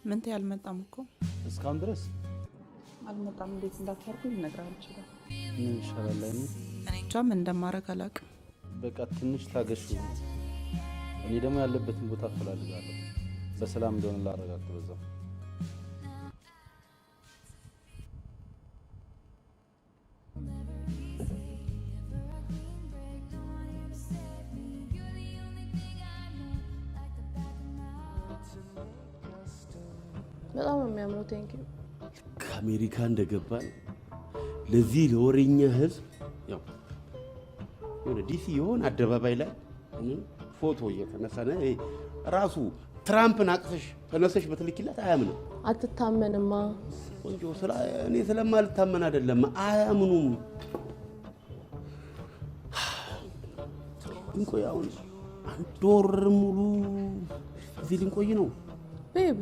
ምንቴ አልመጣም እኮ እስካሁን ድረስ አልመጣም። እንዴት እንዳታርጉ ልነግርህ አልችልም። ምን ይሻላል? ላይ ብቻ ምን እንደማደርግ አላውቅም። በቃ ትንሽ ታገሽ። እኔ ደግሞ ያለበትን ቦታ አፈላልጋለሁ። በሰላም እንደሆነ ላረጋግጥ በዛው። በጣም ነው የሚያምረው። ቴንክ ዩ። ከአሜሪካ እንደገባን ለዚህ ለወሬኛ ህዝብ ያው የሆነ ዲሲ የሆነ አደባባይ ላይ ፎቶ እየተነሳ ራሱ ትራምፕን አቅፈሽ ተነሰሽ በትልኪላት አያምንም። አትታመንማ። ቆንጆ እኔ ስለማልታመን አይደለም፣ አያምኑም። እንቆይ አሁን አንድ ወር ሙሉ እዚህ ልንቆይ ነው ቤብ።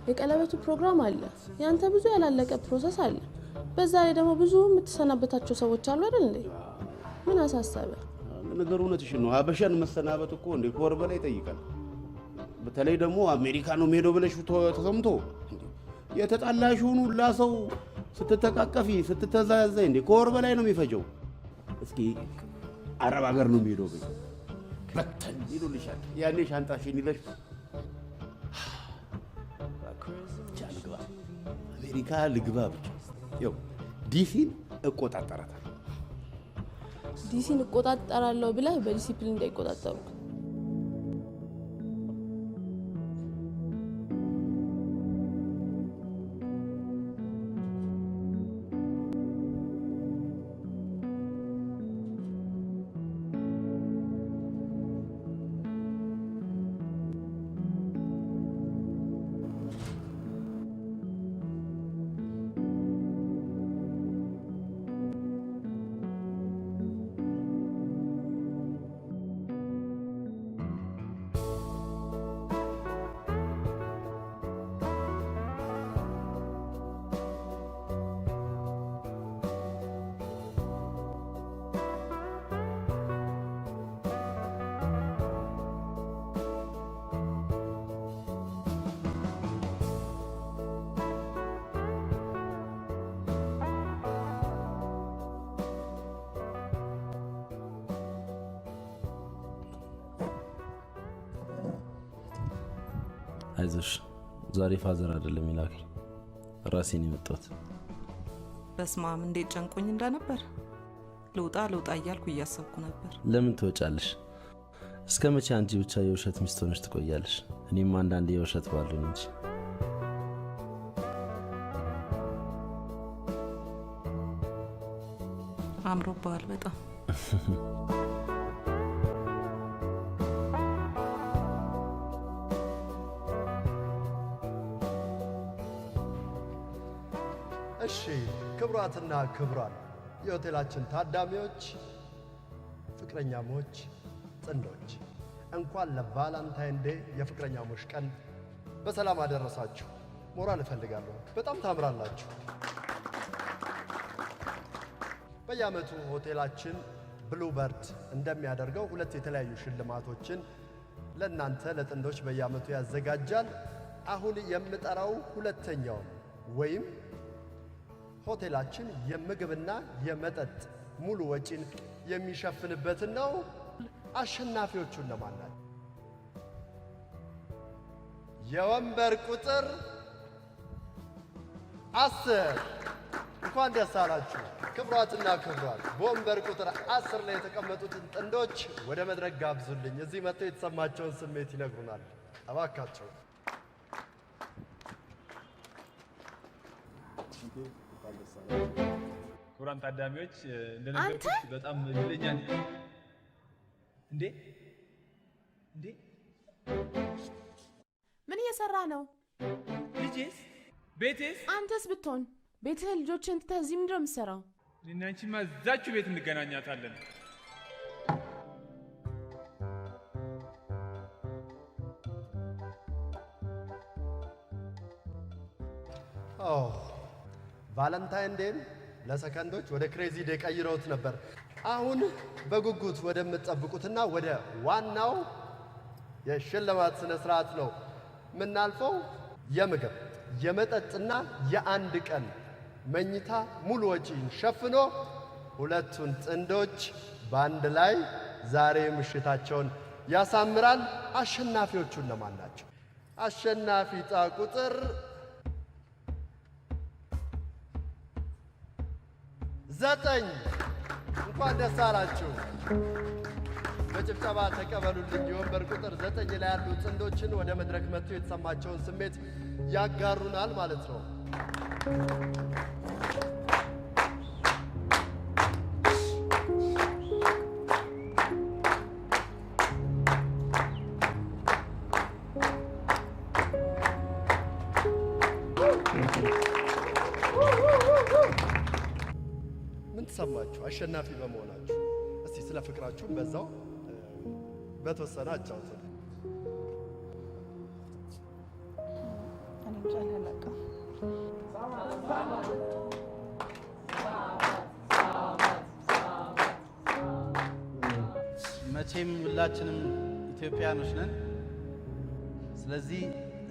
የቀለበቱ ፕሮግራም አለ፣ ያንተ ብዙ ያላለቀ ፕሮሰስ አለ። በዛ ላይ ደግሞ ብዙ የምትሰናበታቸው ሰዎች አሉ አይደል እንዴ? ምን አሳሰበ? ነገሩ እውነትሽን ነው። ሀበሻን መሰናበት እኮ እንደ ከወር በላይ ይጠይቃል። በተለይ ደግሞ አሜሪካ ነው ሄዶ ብለሽ ተሰምቶ የተጣላሽውን ሁላ ሰው ስትተቃቀፊ ስትተዛዘይ እንደ ከወር በላይ ነው የሚፈጀው። እስኪ አረብ ሀገር ነው የሚሄደው በይ በተን ይሉልሻል። ያኔ ሻንጣሽን ይዘሽ ብቻ ልግባ አሜሪካ ልግባ ብቻ ይኸው ዲሲን እቆጣጠራታለሁ። ዲሲን እቆጣጠራለሁ ብለህ በዲሲፕሊን እንዳይቆጣጠሩ። አይዞሽ ዛሬ ፋዘር አይደለም ይላከኝ ራሴን የመጣሁት። በስማም እንዴት ጨንቆኝ እንደነበር ልውጣ እያልኩ እያሰብኩ ነበር። ለምን ትወጫለሽ? እስከ መቼ አንቺ ብቻ የውሸት ሚስት ሆነሽ ትቆያለሽ? እኔም አንዳንዴ የውሸት ባልሆን እንጂ። አምሮብሃል በጣም። እሺ ክቡራትና ክቡራን የሆቴላችን ታዳሚዎች፣ ፍቅረኛሞች፣ ጥንዶች እንኳን ለቫላንታይን ዴይ የፍቅረኛሞች ቀን በሰላም አደረሳችሁ። ሞራል እፈልጋለሁ። በጣም ታምራላችሁ። በየዓመቱ ሆቴላችን ብሉበርድ እንደሚያደርገው 2 የተለያዩ ሽልማቶችን ለእናንተ ለጥንዶች በየዓመቱ ያዘጋጃል። አሁን የምጠራው ሁለተኛው ወይም ሆቴላችን የምግብና የመጠጥ ሙሉ ወጪን የሚሸፍንበትን ነው። አሸናፊዎቹ እነማን ናቸው? የወንበር ቁጥር 10 እንኳን ደስ አላችሁ። ክቡራትና ክቡራን በወንበር ቁጥር 10 ላይ የተቀመጡትን ጥንዶች ወደ መድረክ ጋብዙልኝ። እዚህ መጥተው የተሰማቸውን ስሜት ይነግሩናል። እባካቸው። ክቡራን ታዳሚዎች እንደነገርኩሽ በጣም እድለኛ ነኝ። እንዴ ምን እየሰራ ነው? ልጄስ? ቤቴስ? አንተስ ብትሆን ቤትህ ልጆችን ትተህ እዚህ ምንድን ነው የምትሰራው? እኔና አንቺማ እዛችሁ ቤት እንገናኛታለን። ቫለንታይን ዴይን ለሰከንዶች ወደ ክሬዚ ዴይ ቀይረውት ነበር። አሁን በጉጉት ወደምትጠብቁትና ወደ ዋናው የሽልማት ስነ ስርዓት ነው የምናልፈው። የምግብ የመጠጥና የአንድ ቀን መኝታ ሙሉ ወጪን ሸፍኖ ሁለቱን ጥንዶች በአንድ ላይ ዛሬ ምሽታቸውን ያሳምራል። አሸናፊዎቹ እነማን ናቸው? አሸናፊ ዕጣ ቁጥር 9 እንኳን ደስ አላችሁ። በጭብጨባ ተቀበሉልኝ። የወንበር ቁጥር 9 ላይ ያሉ ጥንዶችን ወደ መድረክ መጥተው የተሰማቸውን ስሜት ያጋሩናል ማለት ነው። ምን ተሰማችሁ አሸናፊ በመሆናችሁ? እስቲ ስለ ፍቅራችሁ በዛው በተወሰነ አጫውቱ። መቼም ሁላችንም ኢትዮጵያኖች ነን። ስለዚህ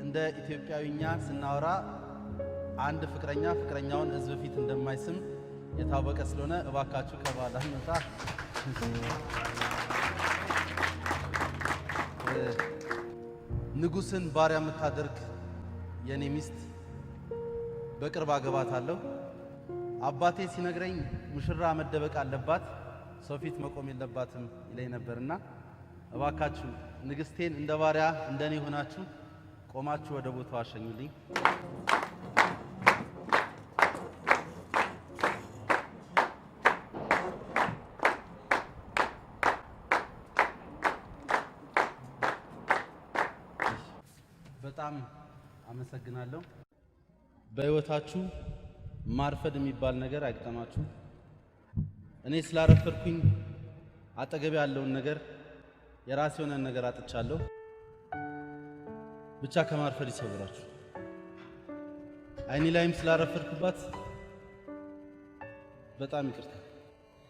እንደ ኢትዮጵያዊኛ ስናወራ አንድ ፍቅረኛ ፍቅረኛውን ሕዝብ ፊት እንደማይስም የታወቀ ስለሆነ እባካችሁ ከባላ መጣ ንጉስን ባሪያ የምታደርግ የኔ ሚስት በቅርብ አገባታለሁ። አባቴ ሲነግረኝ ሙሽራ መደበቅ አለባት፣ ሰው ፊት መቆም የለባትም ይለኝ ነበርና እባካችሁ ንግስቴን እንደ ባሪያ እንደኔ ሆናችሁ ቆማችሁ ወደ ቦታው አሸኙልኝ። በጣም አመሰግናለሁ። በህይወታችሁ ማርፈድ የሚባል ነገር አይገጠማችሁ። እኔ ስላረፈድኩኝ አጠገቤ ያለውን ነገር የራሴ የሆነ ነገር አጥቻለሁ። ብቻ ከማርፈድ ይሰውራችሁ። አይኒ ላይም ስላረፈድኩባት በጣም ይቅርታ።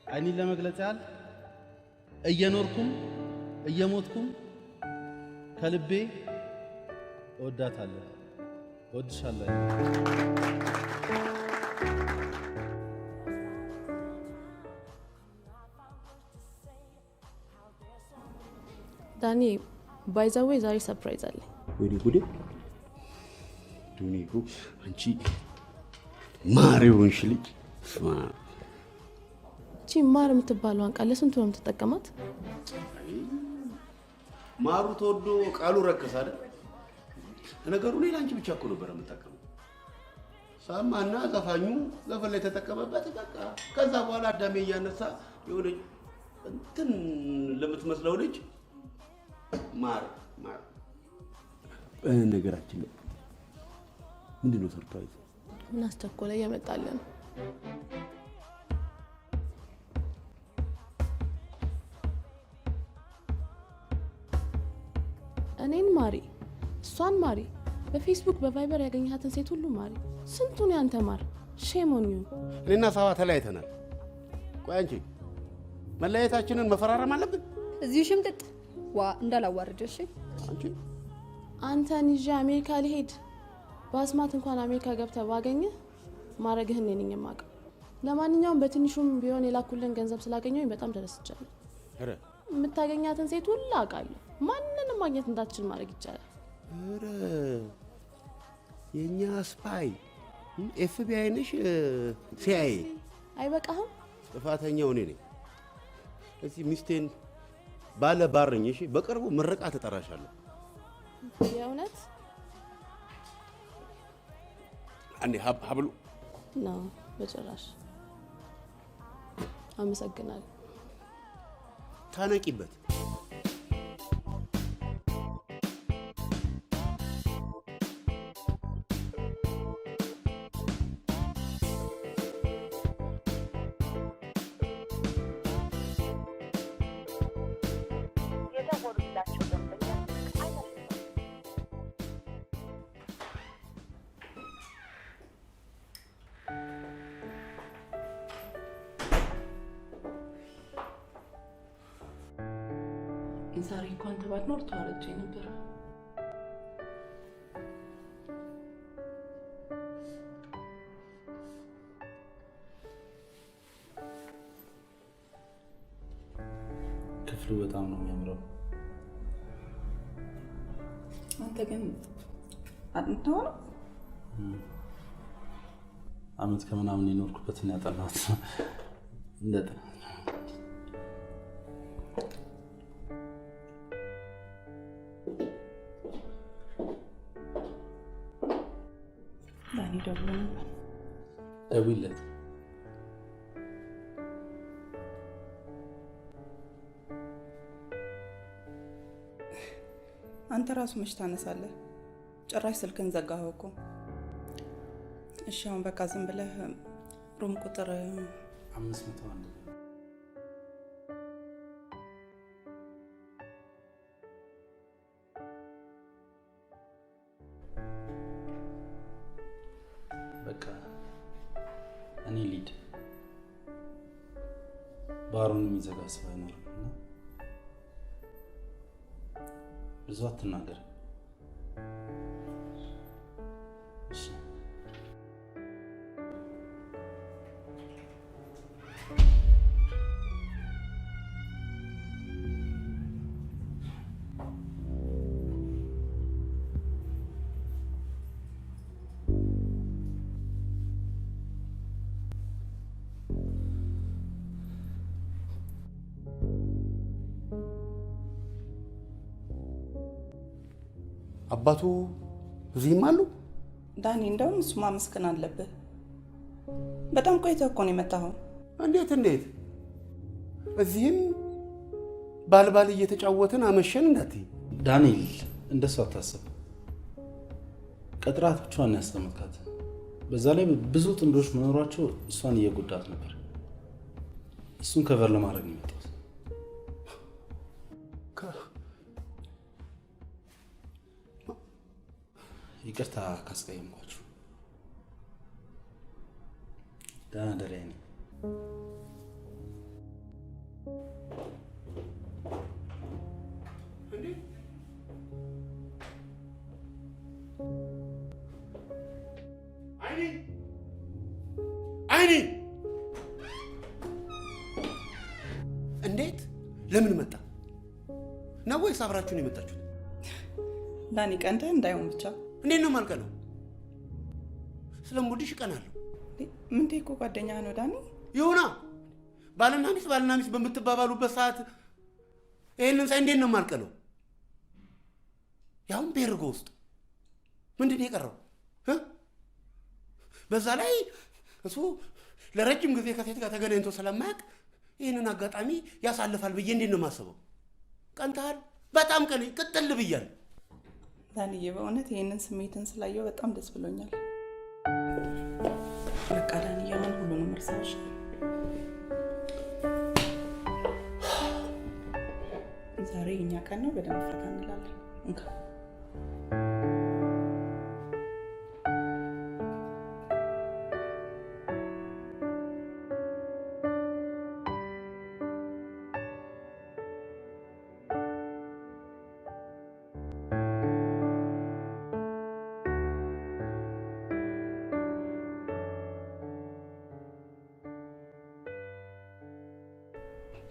አይኒን ለመግለጽ ያህል እየኖርኩም እየሞትኩም ከልቤ እወዳታለሁ፣ እወድሻለሁ። ዳኒ ባይዛዌ ዛሬ ሰርፕራይዝ አለ። ወይኔ ጉዴ! ዱኒኩ አንቺ ማሪውን ሽልጅ ስማ እቺ ማር የምትባለዋን ቃል ለስንቱ ነው የምትጠቀማት? ማሩ ተወዶ ቃሉ ረከሰ አይደል? ነገሩ ሌላ አንቺ ብቻ እኮ ነበር የምትጠቀመው። ሰማና ዘፋኙ ዘፈን ላይ ተጠቀመበት በቃ። ከዛ በኋላ አዳሜ እያነሳ የሆነ እንትን ለምትመስለው ልጅ ማር ነገራችን ላይ ምንድን ነው ሰርፕራይዝ? ምን አስቸኮለ? እየመጣልን እኔን ማሪ እሷን ማሪ በፌስቡክ በቫይበር ያገኘሃትን ሴት ሁሉ ማሪ። ስንቱን ያንተ ማር ሼሞኒ። እኔና ሳባ ተለያይተናል። ቆይ አንቺ መለያየታችንን መፈራረም አለብን? እዚሁ ሽምጥጥ ዋ እንዳላዋርደሽ። አንተን ይዤ አሜሪካ ልሄድ በአስማት እንኳን አሜሪካ ገብተህ ባገኘ ማረግህን ነኝ የማውቀው። ለማንኛውም በትንሹም ቢሆን የላኩልን ገንዘብ ስላገኘሁኝ በጣም ተደስቻለሁ። የምታገኛትን ሴት ሁሉ አውቃለሁ። ማንንም ማግኘት እንዳትችል ማድረግ ይቻላል። የኛ ስፓይ ኤፍቢአይ ነሽ? ሲአይኤ አይበቃህም? ጥፋተኛው እኔ ነኝ። እዚህ ሚስቴን ባለ ባርኝ። እሺ በቅርቡ ምርቃ ተጠራሻለሁ። የእውነት አንዴ ሀብሉ ነው? በጭራሽ። አመሰግናለሁ። ታነቂበት። ዛሬ እንኳን ተባድኖር ተዋረጀ ነበር። ክፍሉ በጣም ነው የሚያምረው። አንተ ግን አጥንተው ነው አመት ከምናምን የኖርኩበትን ያጠናት እንደት ደውይለት። አንተ ራሱ መች ታነሳለህ? ጭራሽ ስልክን ዘጋኸው እኮ። እሺ አሁን በቃ ዝም ብለህ ሩም ቁጥር 501 በቃ እኔ ሊድ ባሩን የሚዘጋ ሰው አይኖርም እና ብዙ አትናገር። አባቱ እዚህም አሉ? ዳኒ እንደውም እሱ ማመስገን አለብህ። በጣም ቆይተህ እኮ ነው የመጣኸው። እንዴት እዚህም ባልባል እየተጫወትን አመሸን እንዳትይ። ዳንኤል እንደሱ አታስብ። ቀጥራት ብቻዋን ያስቀመጥካት። በዛ ላይ ብዙ ጥንዶች መኖራቸው እሷን እየጎዳት ነበር። እሱን ከቨር ለማድረግ ነው የመጣሁት። ይቅርታ ካስቀየምኳችሁ። ደህና ደሪያ ነኝ። አይኔ እንዴት? ለምን መጣ ነው ወይስ አብራችሁ ነው የመጣችሁት? ዳኒ ቀንደህ እንዳይሆን ብቻ። እንዴት ነው ማልቀ ነው? ስለምወድሽ እቀናለሁ። ምንቴ እኮ ጓደኛ ነው ዳኒ። ይሁና ባልና ሚስት በምትባባሉበት ሰዓት ይሄንን ሳይ እንዴት ነው የማልቀለው? ያውም ቤርጎ ውስጥ ምንድን ነው የቀረው? በዛ ላይ እሱ ለረጅም ጊዜ ከሴት ጋር ተገናኝቶ ስለማያውቅ ይህንን አጋጣሚ ያሳልፋል ብዬ እንዴት ነው የማስበው? ቀንተሃል። በጣም ቅጥል ብያለሁ። ዳንዬ በእውነት ይህንን ስሜትን ስላየው በጣም ደስ ብሎኛል። በቃ ዳንዬ አሁን ሁሉንም እርሳሽ። ዛሬ የኛ ቀን ነው፣ በደንብ ፈታ እንላለን። እንካ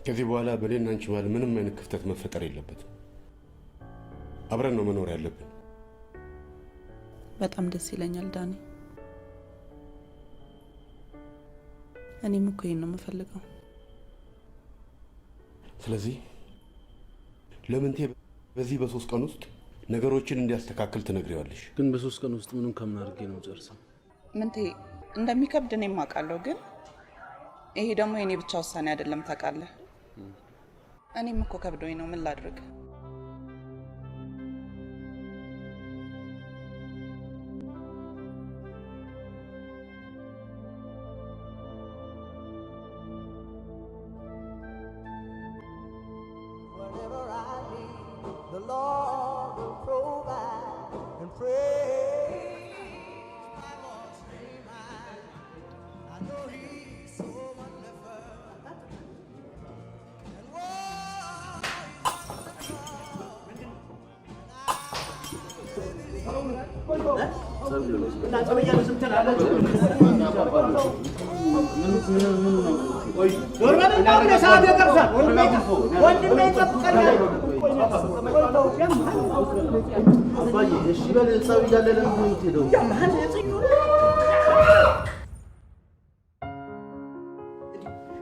ከዚህ በኋላ በእኔና አንቺ መሀል ምንም አይነት ክፍተት መፈጠር የለበትም። አብረን ነው መኖር ያለብን። በጣም ደስ ይለኛል ዳኒ። እኔም እኮ ይሄን ነው የምፈልገው። ስለዚህ ለምንቴ በዚህ በ3 ቀን ውስጥ ነገሮችን እንዲያስተካክል ትነግሪዋለሽ። ግን በ3 ቀን ውስጥ ምንም ከምን አድርጌ ነው ጨርሰው? ምንቴ እንደሚከብድ እኔም አውቃለሁ፣ ግን ይሄ ደግሞ የኔ ብቻ ውሳኔ አይደለም ታውቃለህ። እኔም እኮ ከብዶኝ ነው። ምን ላድርግ?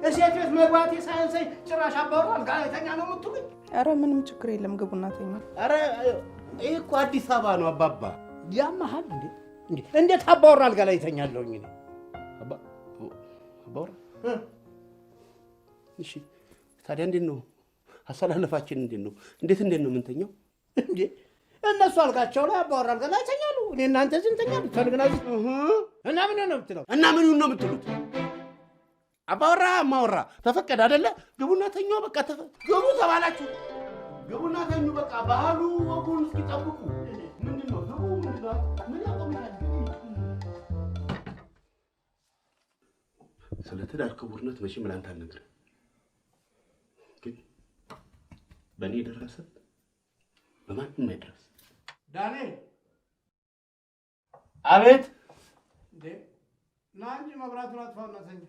እሴት ቤት መግባቴ ሳያንሰኝ ጭራሽ አባወራው አልጋ ላይ ተኛ ነው የምትሉኝ? ኧረ ምንም ችግር የለም፣ ግቡና ተኙ። ኧረ ይሄ እኮ አዲስ አበባ ነው አባባ። ያመሃል እንዴ? እንዴት አባወራ አልጋ ላይ ተኛለሁኝ እኔ? አባወራ እሺ፣ ታዲያ እንዴት ነው አሰላለፋችን? እንዴት ነው የምንተኛው? እንዴ እነሱ አልጋቸው ላይ አባወራ አልጋ ላይ ተኛሉ፣ እኔ እናንተ እዚህ እንተኛለን። ፈልግናዚ እና ምን ነው የምትለው? እና ምን ነው የምትሉት? አባወራ ማወራ ተፈቀደ አይደለ? ግቡና ተኙ። በቃ ግቡ ተባላችሁ፣ ግቡና ተኙ። በቃ ባህሉ ወጉን እስኪጠብቁ ምንድነው ግቡ ምንድነው ምን ያቆምታል? ስለ ትዳር ክቡርነት መቼም ላንተ አልነግርም፣ ግን በእኔ የደረሰ በማንም አይደረስ። ዳንኤል። አቤት። ና እንጂ መብራቱን አጥፋውና ተኛ።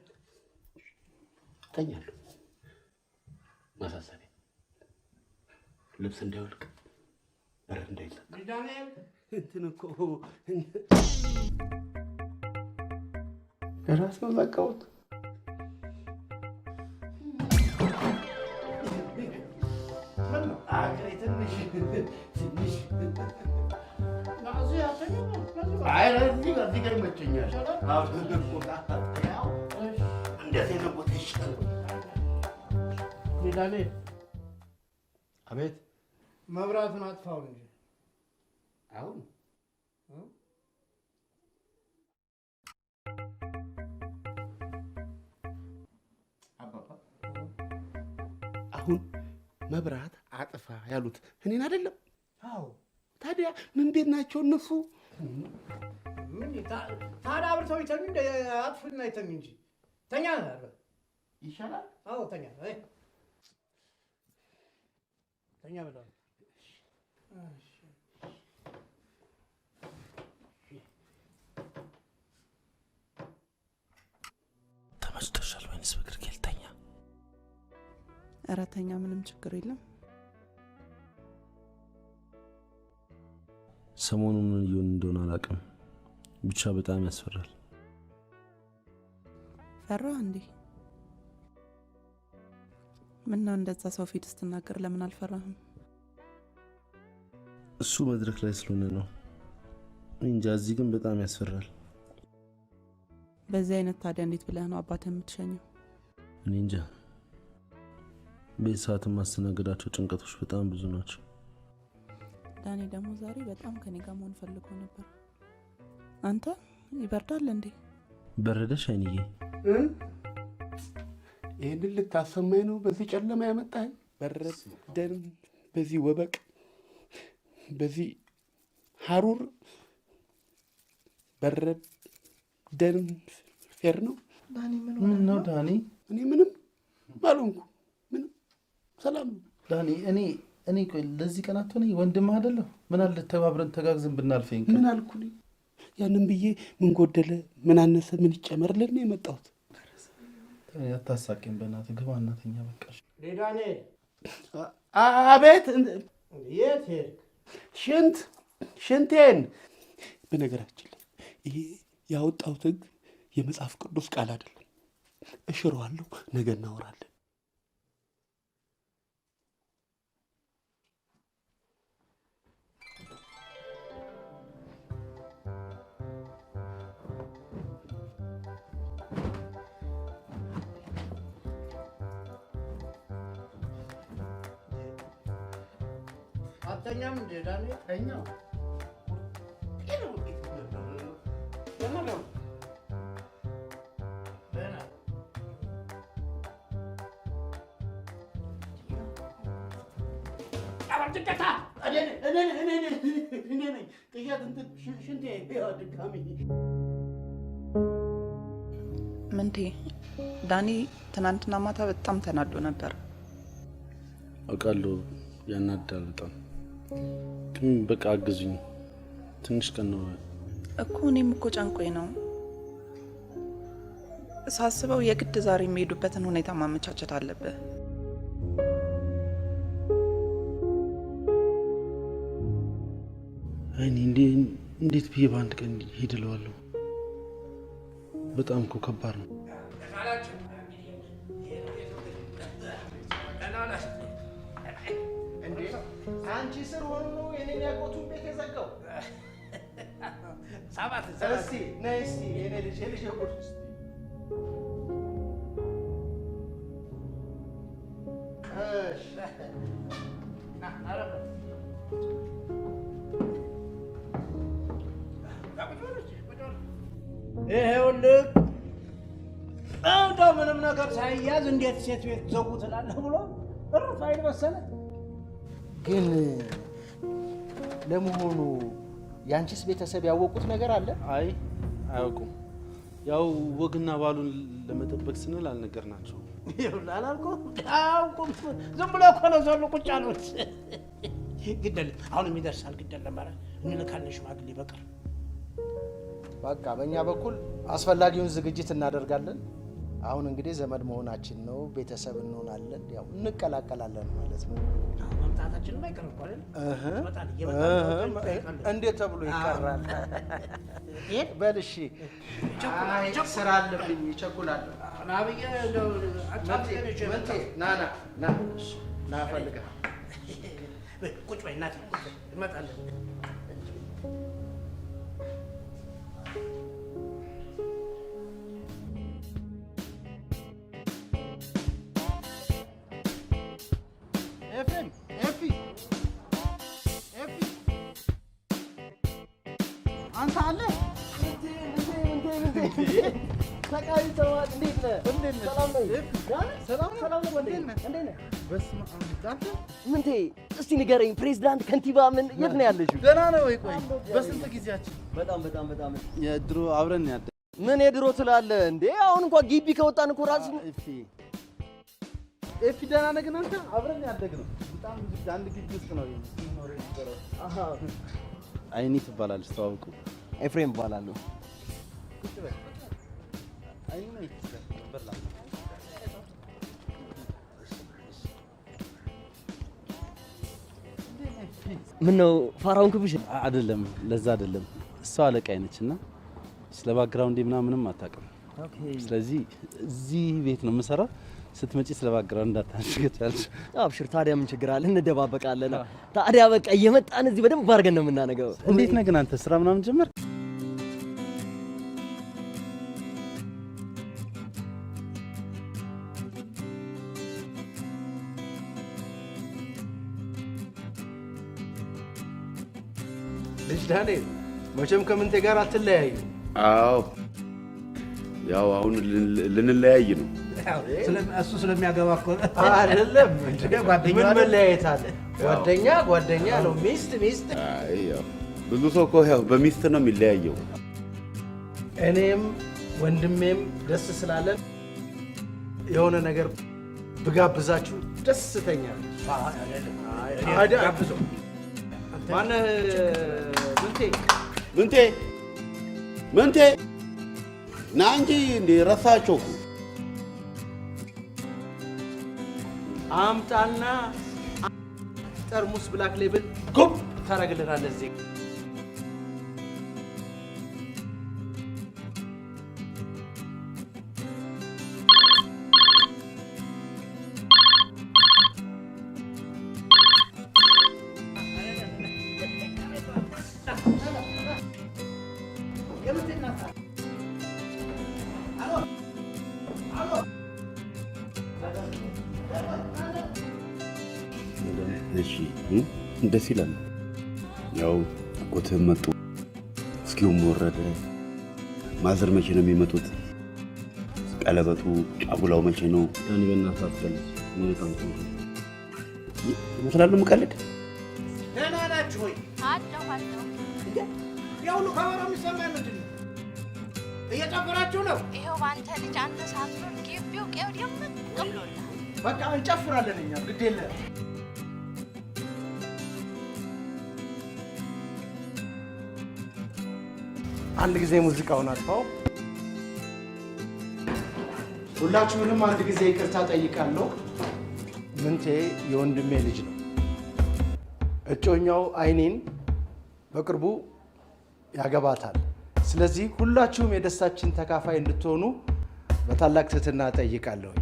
ተኛለሁ። ማሳሰቢያ ልብስ እንዳይወልቅ በር እንዳይዘጋ። ዳንኤል እንትን እኮ ራስ ነው ዘጋሁት። እዚህ ጋር ይመቸኛል። እንደዚህ ነው ቦታ ይሻላል። ዳንኤል። አቤት። መብራቱን አጥፋው እንጂ አሁን አሁን መብራት አጥፋ ያሉት እኔን አይደለም? አዎ። ታዲያ ምን ቤት ናቸው እነሱ? ምን ታዲያ አብርተው ይተኙ እንደ አጥፉና ይተኙ እንጂ ተኛ ይሻላል። አዎ ተኛ ተኛ ብለው ተመችቶሻል ወይንስ በግርጌ ልተኛ? ኧረ ተኛ፣ ምንም ችግር የለም። ሰሞኑን ምን እየሆነ እንደሆነ አላውቅም፣ ብቻ በጣም ያስፈራል። ፈራህ እንዴ? ምነው እንደዛ ሰው ፊት ስትናገር ለምን አልፈራህም? እሱ መድረክ ላይ ስለሆነ ነው እንጂ እዚህ ግን በጣም ያስፈራል። በዚህ አይነት ታዲያ እንዴት ብለህ ነው አባትህ የምትሸኘው? እኔ እንጃ። በሰዓት ማስተናገዳቸው ጭንቀቶች በጣም ብዙ ናቸው። ዳኒ ደግሞ ዛሬ በጣም ከኔ ጋር መሆን ፈልጎ ነበር። አንተ ይበርዳል እንዴ? በረደሽ አይንዬ? ይህንን ልታሰማኝ ነው በዚህ ጨለማ ያመጣኝ? በረደን በዚህ ወበቅ በዚህ ሀሩር በረደን ፌር ነው? ምን ነው ዳኒ? እኔ ምንም ባልሆንኩ ምንም ሰላም ነው ዳኒ። እኔ ቆይ ለዚህ ቀናት ሆነ ወንድም አይደለሁ? ምን አለ ተባብረን ተጋግዘን ብናልፈኝ? ምን አልኩ? ያንን ብዬ ምን ጎደለ ምን አነሰ ምን ይጨመርልን ነው የመጣሁት። አታሳቂኝ በእናትህ። ግባ እናተኛ በቃሽ። ዳኒ። አቤት። የት ሄድክ? ሽንቴን። በነገራችን ላይ ይሄ ያወጣሁት ህግ የመጽሐፍ ቅዱስ ቃል አይደለም። እሽረዋለሁ። ነገ እናወራለን። አተኛም እንደ ዳኒ ተኛው። ምንቴ ዳኒ ትናንትና ማታ በጣም ተናዶ ነበር። አውቃለሁ፣ ያናዳል በጣም። ግን በቃ አግዙኝ፣ ትንሽ ቀን ነው እኮ። እኔም እኮ ጨንቆኝ ነው ሳስበው። የግድ ዛሬ የሚሄዱበትን ሁኔታ ማመቻቸት አለብህ። አይኔ እንዴት ብዬ በአንድ ቀን ሂድ እለዋለሁ? በጣም እኮ ከባድ ነው። አንቺ ስር ሆኖ ነው የኔን ያጎቱን ቤት የዘጋው። እስቲ ነይ እስቲ የኔ ልጅ የጉድ እስቲ ይኸውልህ እንደው ምንም ነገር ሳይያዝ እንዴት ሴት ቤት ዘጉ ትላለህ ብሎ እርፍ አይል መሰለህ። ግን ለመሆኑ የአንቺስ ቤተሰብ ያወቁት ነገር አለ? አይ አያውቁም። ያው ወግና ባሉን ለመጠበቅ ስንል አልነገርናቸው። ይኸውልህ አላልኩም? አያውቁም። ዝም ብሎ እኮ ነው ዘሎ ቁጭ አሉት። ግደል አሁንም ይደርሳል። ግደል ነበረ እንልካለን ሽማግሌ በቅር። በቃ በእኛ በኩል አስፈላጊውን ዝግጅት እናደርጋለን። አሁን እንግዲህ ዘመድ መሆናችን ነው፣ ቤተሰብ እንሆናለን፣ ያው እንቀላቀላለን ማለት ነው። መምጣታችን ማይቀር እኮ አይደል? እንዴት ተብሎ ይቀራል? በል እሺ፣ ስራ አለብኝ፣ ይቸኩላለሁ። ና ፈልገህ ቁጭ በይ እናቴ፣ እንመጣለን። አንተ አለ ተቃይ ተዋት። እንዴት ነህ? ሰላም ነህ? ሰላም ነው። እንዴት ነህ? በስመ አብ አንተ ምንቴ፣ እስቲ ንገረኝ፣ ፕሬዝዳንት ከንቲባ ምን የት ነው ያለሽው? ደህና ነው ወይ? ቆይ በስንት ጊዜያችን? በጣም የድሮ አብረን ያደ ምን የድሮ ትላለህ እንዴ? አሁን እንኳን ግቢ ከወጣን እኮ ራስ ኤፊ ደህና ነህ? ግን አንተ አብረን ያደግነው በጣም አንድ ግቢ ውስጥ ነው የምንኖረው። አሃ አይኒ ትባላለች። ተዋውቁ። ኤፍሬም እባላለሁ። አይኒ ነው ይተበላ። ምን ነው ፋራውን ክብሽ? አይደለም፣ ለዛ አይደለም። እሷ አለቃዬ ነችና ስለ ባክግራውንድ ምናምንም አታውቅም። ኦኬ። ስለዚህ እዚህ ቤት ነው የምሰራው። ስትመጪ ስለ ባክግራውንድ እንዳታንሽገቻለሽ። አብሽር፣ ታዲያ ምን ችግር አለ? እንደባበቃለን። ታዲያ በቃ እየመጣን እዚህ በደንብ አድርገን ነው የምናነገው። እንዴት ነህ ግን አንተ? ስራ ምናምን ጀመር? ልጅ ዳንኤል መቼም ከምንቴ ጋር አትለያዩ። አዎ ያው አሁን ልንለያይ ነው። እሱ ስለሚያገባ እኮ አይደለም። ጓደኛ ምን መለያየት አለ? ጓደኛ ነው። ሚስት አይ ያው ብዙ ሰው እኮ ያው በሚስት ነው የሚለያየው። እኔም ወንድሜም ደስ ስላለን የሆነ ነገር ብጋብዛችሁ ደስተኛ ነኝ። ማነህ? ምንቴ ና እንጂ እንዴ ረሳቸው እኮ። አምጣና ጠርሙስ ብላክ ሌብል ጉብ ታረግልናለህ እዚህ። እሺ ደስ ይላል። ያው አጎትህም መጡ፣ እስኪውም ወረደ። ማዘር መቼ ነው የሚመጡት? ቀለበቱ ጫጉላው መቼ ነው? ያኔ በእናትህ አትቀልድ። እኔ በጣም እመስላለሁ የምቀልድ? ደህና ናችሁ ወይ? አለሁ። ያው ሁሉ ከበሮ የሚሰማኝ ምንድን ነው? እየጨፈራችሁ ነው? ይኸው በአንተ ልጅ አንተ ሳትኖር ግቢው ቀው ደምቅ ብሎልሃል። በቃ እንጨፍራለን እኛ ግድ የለም። አንድ ጊዜ ሙዚቃውን አጥፋው። ሁላችሁንም አንድ ጊዜ ይቅርታ ጠይቃለሁ። ምንቴ የወንድሜ ልጅ ነው። እጮኛው አይኔን በቅርቡ ያገባታል። ስለዚህ ሁላችሁም የደስታችን ተካፋይ እንድትሆኑ በታላቅ ትህትና ጠይቃለሁ።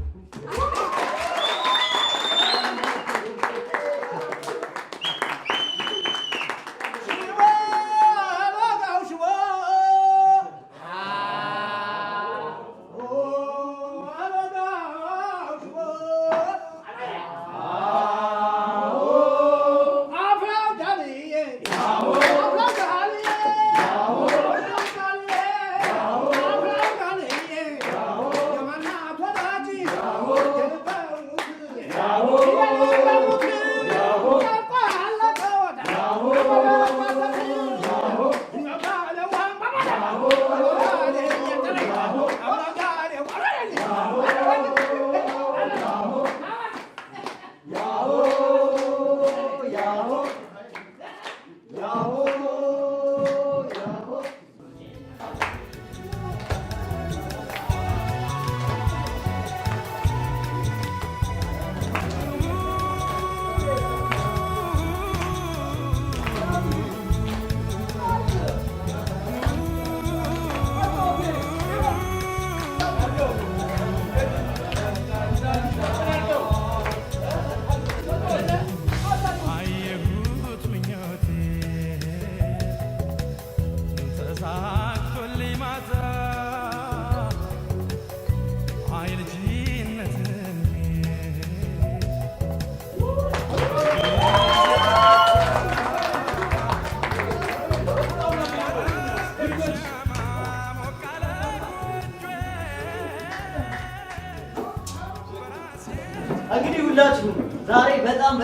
እንግዲህ ሁላችሁም ዛሬ በጣም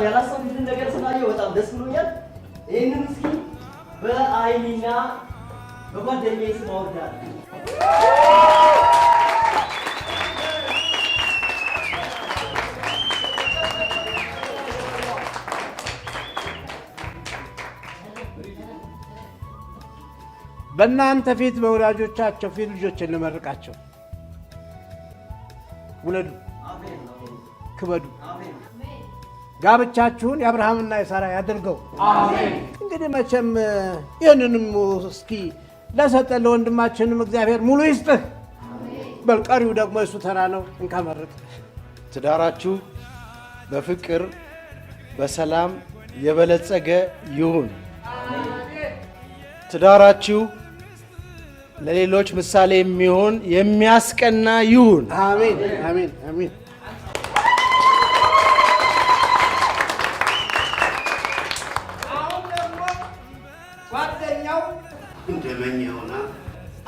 ያላሰቡትን ነገር ስላየሁ በጣም ደስ ብሎኛል። ይህንን እስኪ በአይኒና በጓደኛዬ ስም አወርዳለሁ። በእናንተ ፊት በወላጆቻቸው ፊት ልጆችን ልመርቃቸው። ውለዱ፣ ክበዱ፣ ጋብቻችሁን የአብርሃምና የሳራ ያድርገው። እንግዲህ መቼም ይህንንም እስኪ ለሰጠን ለወንድማችንም እግዚአብሔር ሙሉ ይስጥህ። በልቀሪው ደግሞ እሱ ተራ ነው። እንካመርጥ ትዳራችሁ በፍቅር በሰላም የበለጸገ ይሁን። ትዳራችሁ ለሌሎች ምሳሌ የሚሆን የሚያስቀና ይሁን። አሜን አሜን አሜን። አሁን ደግሞ ጓደኛው እንደመኝ ሆና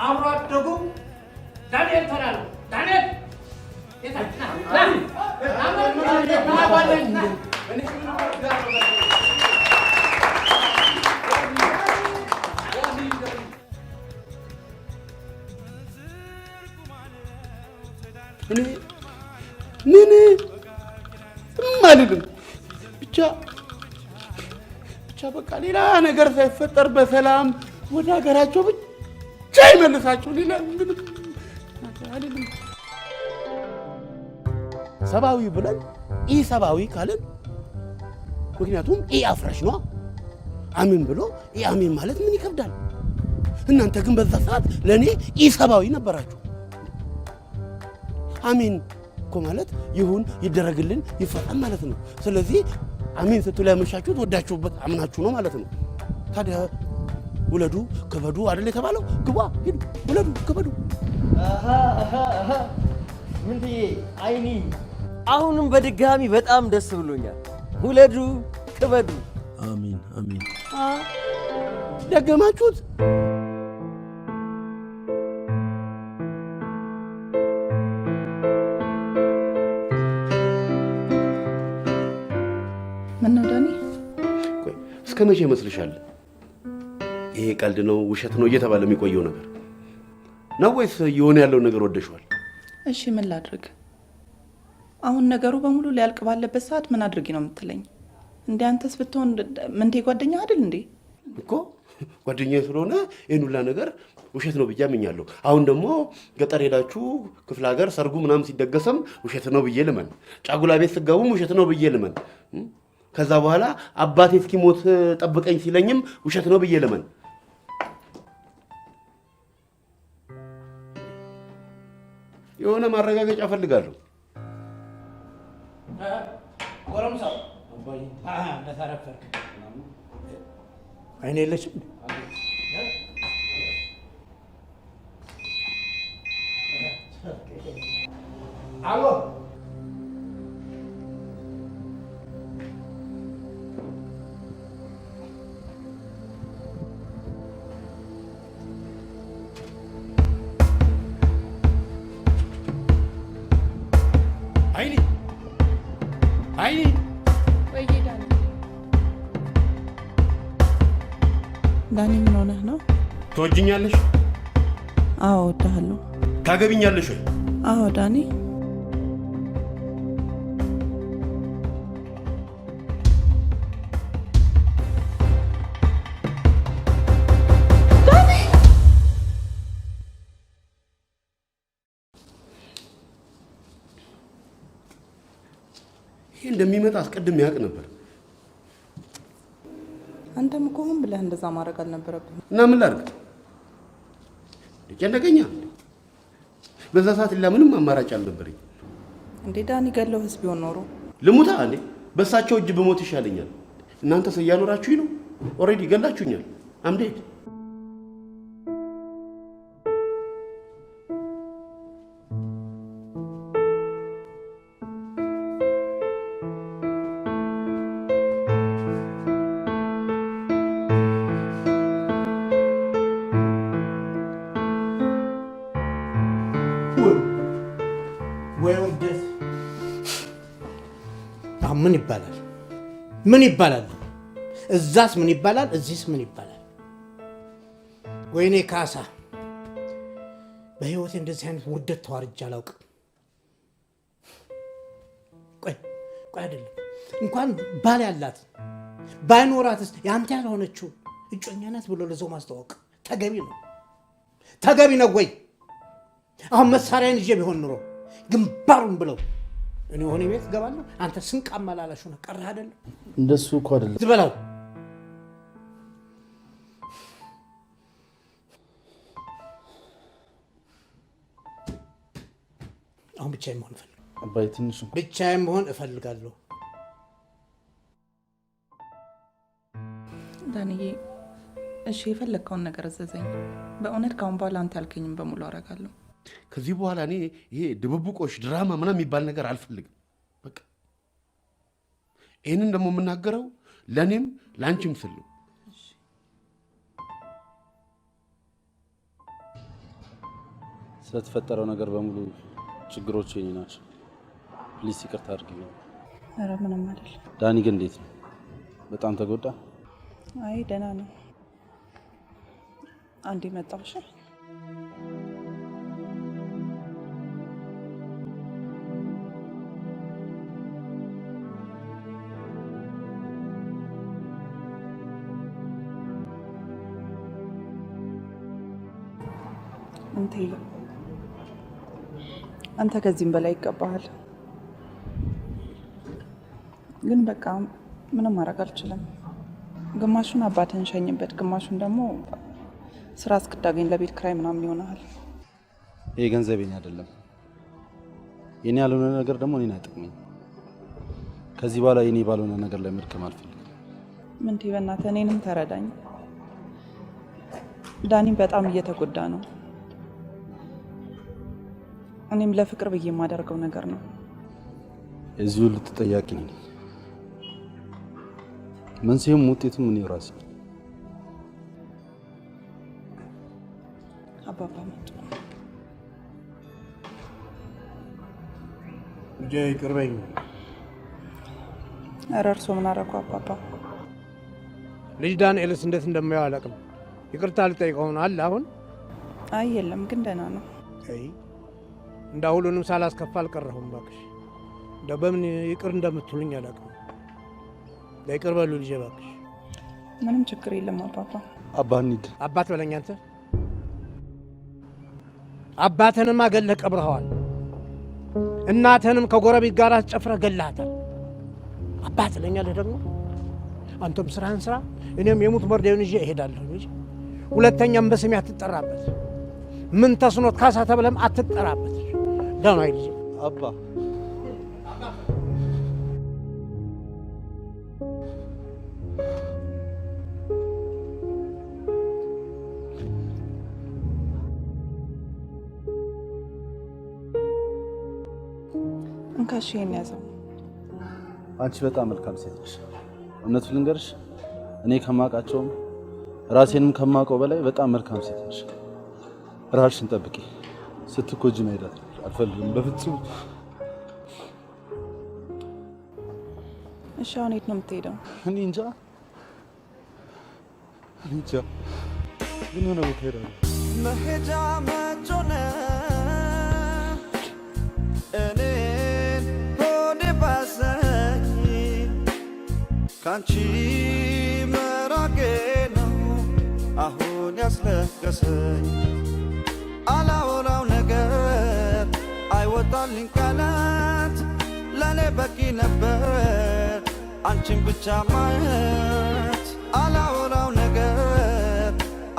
አብሮ አደጉ ዳንኤል ተራሉ ዳንኤል ምን ማለትም ብቻ በቃ ሌላ ነገር ሳይፈጠር በሰላም ወደ ሀገራቸው ብቻ ይመልሳቸው። ሌላ ምንም አይደለም። ሰብአዊ ብለን ኢ ሰብአዊ ካለን ምክንያቱም ኢ አፍራሽ ነው። አሜን ብሎ ኢ አሜን ማለት ምን ይከብዳል? እናንተ ግን በዛ ሰዓት ለኔ ኢ ሰብአዊ ነበራችሁ። አሜን እኮ ማለት ይሁን ይደረግልን ይፈጸም ማለት ነው። ስለዚህ አሜን ስትሉ ያመሻችሁት ወዳችሁበት አምናችሁ ነው ማለት ነው። ታዲያ ውለዱ ክበዱ አይደል የተባለው? ግባ ሂዱ ውለዱ ክበዱ። ምንትዬ አይኒ አሁንም በድጋሚ በጣም ደስ ብሎኛል። ውለዱ ክበዱ። አሜን አሜን። ደገማችሁት። ምነው ዳኒ? ቆይ እስከ መቼ ይመስልሻል ይሄ ቀልድ ነው ውሸት ነው እየተባለ የሚቆየው ነገር ነው ወይስ የሆነ ያለው ነገር ወደሽዋል? እሺ ምን ላድርግ? አሁን ነገሩ በሙሉ ሊያልቅ ባለበት ሰዓት ምን አድርጊ ነው የምትለኝ? እንዴ አንተስ ብትሆን ምንቴ ጓደኛ አይደል እንዴ? እኮ ጓደኛዬ ስለሆነ ይሄን ሁላ ነገር ውሸት ነው ብዬ አምኛለሁ። አሁን ደግሞ ገጠር ሄዳችሁ ክፍለ ሀገር ሰርጉ ምናምን ሲደገሰም ውሸት ነው ብዬ ልመን፣ ጫጉላ ቤት ስገቡም ውሸት ነው ብዬ ልመን፣ ከዛ በኋላ አባቴ እስኪሞት ጠብቀኝ ሲለኝም ውሸት ነው ብዬ ልመን። የሆነ ማረጋገጫ ፈልጋለሁ። ጎረምሳው አባይ ለተረፈርክ አይኔ የለችም። አሎ አይኒ አይኒ ወይ ዳኒ ዳኒ ምን ሆነህ ነው? ትወጂኛለሽ? አዎ እወድሃለሁ። ታገቢኛለሽ ወይ? አዎ ዳኒ። ይሄ እንደሚመጣ አስቀድሜ ያውቅ ነበር። አንተም እኮ ሆን ብለህ እንደዛ ማድረግ አልነበረብህም። እና ምን ላድርግ? ጨነቀኛ። በዛ ሰዓት ሌላ ምንም አማራጭ አልነበረኝ። እንዴ ዳኒ ገለውስ ቢሆን ኖሮ ልሙታ እንዴ? በሳቸው እጅ በሞት ይሻለኛል። እናንተስ እያኖራችሁኝ ነው። ኦልሬዲ ገላችሁኛል። አምዴት ምን ይባላል? ምን ይባላል? እዛስ ምን ይባላል? እዚህስ ምን ይባላል? ወይኔ ካሳ፣ በህይወቴ እንደዚህ አይነት ውርደት ተዋርጄ አላውቅም። ቆይ አይደለም እንኳን ባል ያላት ባይኖራትስ ያንተ ያልሆነችው እጮኛ ናት ብሎ ለሰው ማስተዋወቅ ተገቢ ነው? ተገቢ ነው ወይ? አሁን መሳሪያን ይዤ ቢሆን ኑሮ ግንባሩን ብለው እኔ ሆነ ቤት ገባለሁ። አንተ ስንቅ አመላላሽ ሆነ ቀረህ አይደለም? እንደሱ እኮ አይደለም። ዝበላው አሁን ብቻዬን መሆን እፈልጋለሁ። አባይ ትንሽ ብቻዬን መሆን እፈልጋለሁ። ዳንዬ እሺ፣ የፈለግከውን ነገር እዘዘኝ። በእውነት ካሁን በኋላ አንተ ያልከኝም በሙሉ አደርጋለሁ። ከዚህ በኋላ እኔ ይሄ ድብብቆሽ ድራማ ምናምን የሚባል ነገር አልፈልግም። በቃ ይህንን ደግሞ የምናገረው ለእኔም ለአንቺም ስል ነው። ስለተፈጠረው ነገር በሙሉ ችግሮች የኔ ናቸው። ፕሊስ ይቅርታ አድርጊልኝ። ኧረ ምንም አይደል። ዳኒ ግን እንዴት ነው? በጣም ተጎዳ? አይ ደህና ነው። አንዴ መጣሁ። እሺ አንተ ከዚህም በላይ ይገባሃል። ግን በቃ ምንም ማድረግ አልችልም። ግማሹን አባትህን ሸኝበት፣ ግማሹን ደግሞ ስራ እስክታገኝ ለቤት ክራይ ምናምን ይሆናል። ይሄ ገንዘቤን አይደለም። የኔ ያልሆነ ነገር ደግሞ እኔን አይጠቅመኝ። ከዚህ በኋላ የኔ ባልሆነ ነገር ላይ መድከም አልፈልግም። ምንቴ በእናትህ እኔንም ተረዳኝ። ዳኒም በጣም እየተጎዳ ነው። እኔም ለፍቅር ብዬ የማደርገው ነገር ነው። የዚህ ሁሉ ተጠያቂ ነኝ። መንስኤውም ውጤቱም እኔ ራሴ። አባባ መጡ። ልጄ ይቅር በይኝ። ኧረ እርሶ ምን አደረጉ አባባ? ልጅ ዳንኤልስ እንዴት እንደማየው አላውቅም። ይቅርታ ልጠይቀው ነው አለ አሁን? አይ የለም፣ ግን ደህና ነው። አይ እንዳ ሁሉንም ሳላስከፋ አልቀረሁም። እባክሽ እንደው በምን ይቅር እንደምትሉኝ አላውቅም። ይቅር በሉ ልጄ እባክሽ። ምንም ችግር የለም አባባ። አባ እንሂድ። አባት በለኝ አንተ። አባትህንም አገለህ ቀብረኸዋል። እናትህንም ከጎረቤት ጋር አስጨፍረህ ገላሃታል። አባት ለኛለህ ደግሞ። አንተም ስራህን ስራ፣ እኔም የሙት መርዴውን ይዤ እሄዳለሁ እንጂ ሁለተኛም በስሜ አትጠራበት። ምን ተስኖት ካሳ ተብለም አትጠራበት። ደህና ልጄ። አባ እንካሽ ይሄን ያዘው። አንቺ በጣም መልካም ሴት ነሽ። እውነቱን ልንገርሽ፣ እኔ ከማውቃቸውም ራሴንም ከማውቀው በላይ በጣም መልካም ሴት ነሽ። ራስሽን ጠብቂ። ስትጎጂ መሄድ አልፈልግም በፍጹም። እሺ አሁን የት ነው የምትሄደው? እኔ እንጃ ግን የሆነ ቦታ ሄዳለሁ። መሄጃ መጮነ እኔን ሆዴ ባሰኝ ካንቺ መራቄ ነው አሁን ያስለቀሰኝ። አላወራው ነገር አይወጣልኝ ቃላት ለኔ በቂ ነበር አንቺን ብቻ ማየት። አላወራው ነገር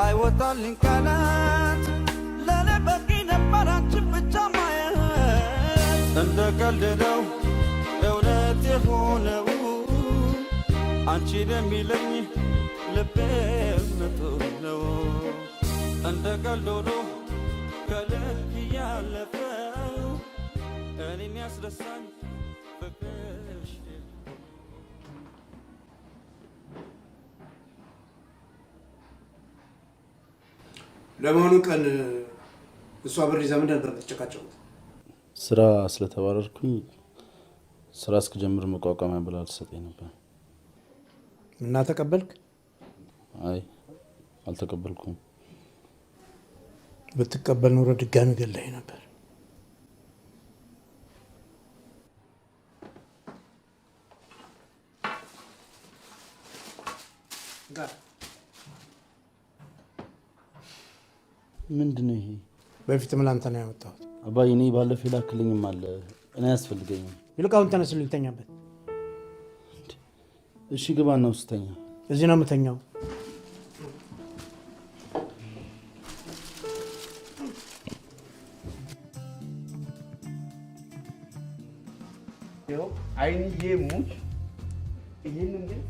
አይወጣልኝ ቃላት ለኔ በቂ ነበር አንቺን ብቻ ማየት። እንደ ቀልድ ነው እውነት የሆነው አንቺን የሚለኝ ልቤ እምነቱ ነው። እንደ ቀልድ ሆኖ ከልክ ያለፈው እኔን ያስደሳኝ ፍቅርሽ። ለመሆኑ ቀን እሷ ብር ይዛ ምን ነበር ተጨቃጨቁት? ስራ ስለተባረርኩኝ ስራ እስክጀምር መቋቋሚያ ብላ አልሰጠኝ ነበር። እና ተቀበልክ? አይ አልተቀበልኩም። ብትቀበል ኖሮ ድጋሚ ገላኝ ነበር። ምንድነው ይሄ? በፊትም ላንተ ነው ያወጣሁት። አባዬ እኔ ባለፈው ላክልኝም አለ እኔ አያስፈልገኝም። ይልቃውን ተነስልኝ ተኛበት። እሺ ግባና ውስጥ ተኛ። እዚህ ነው የምተኛው። ይኸው አይንዬ ሙች ይህንን ቤት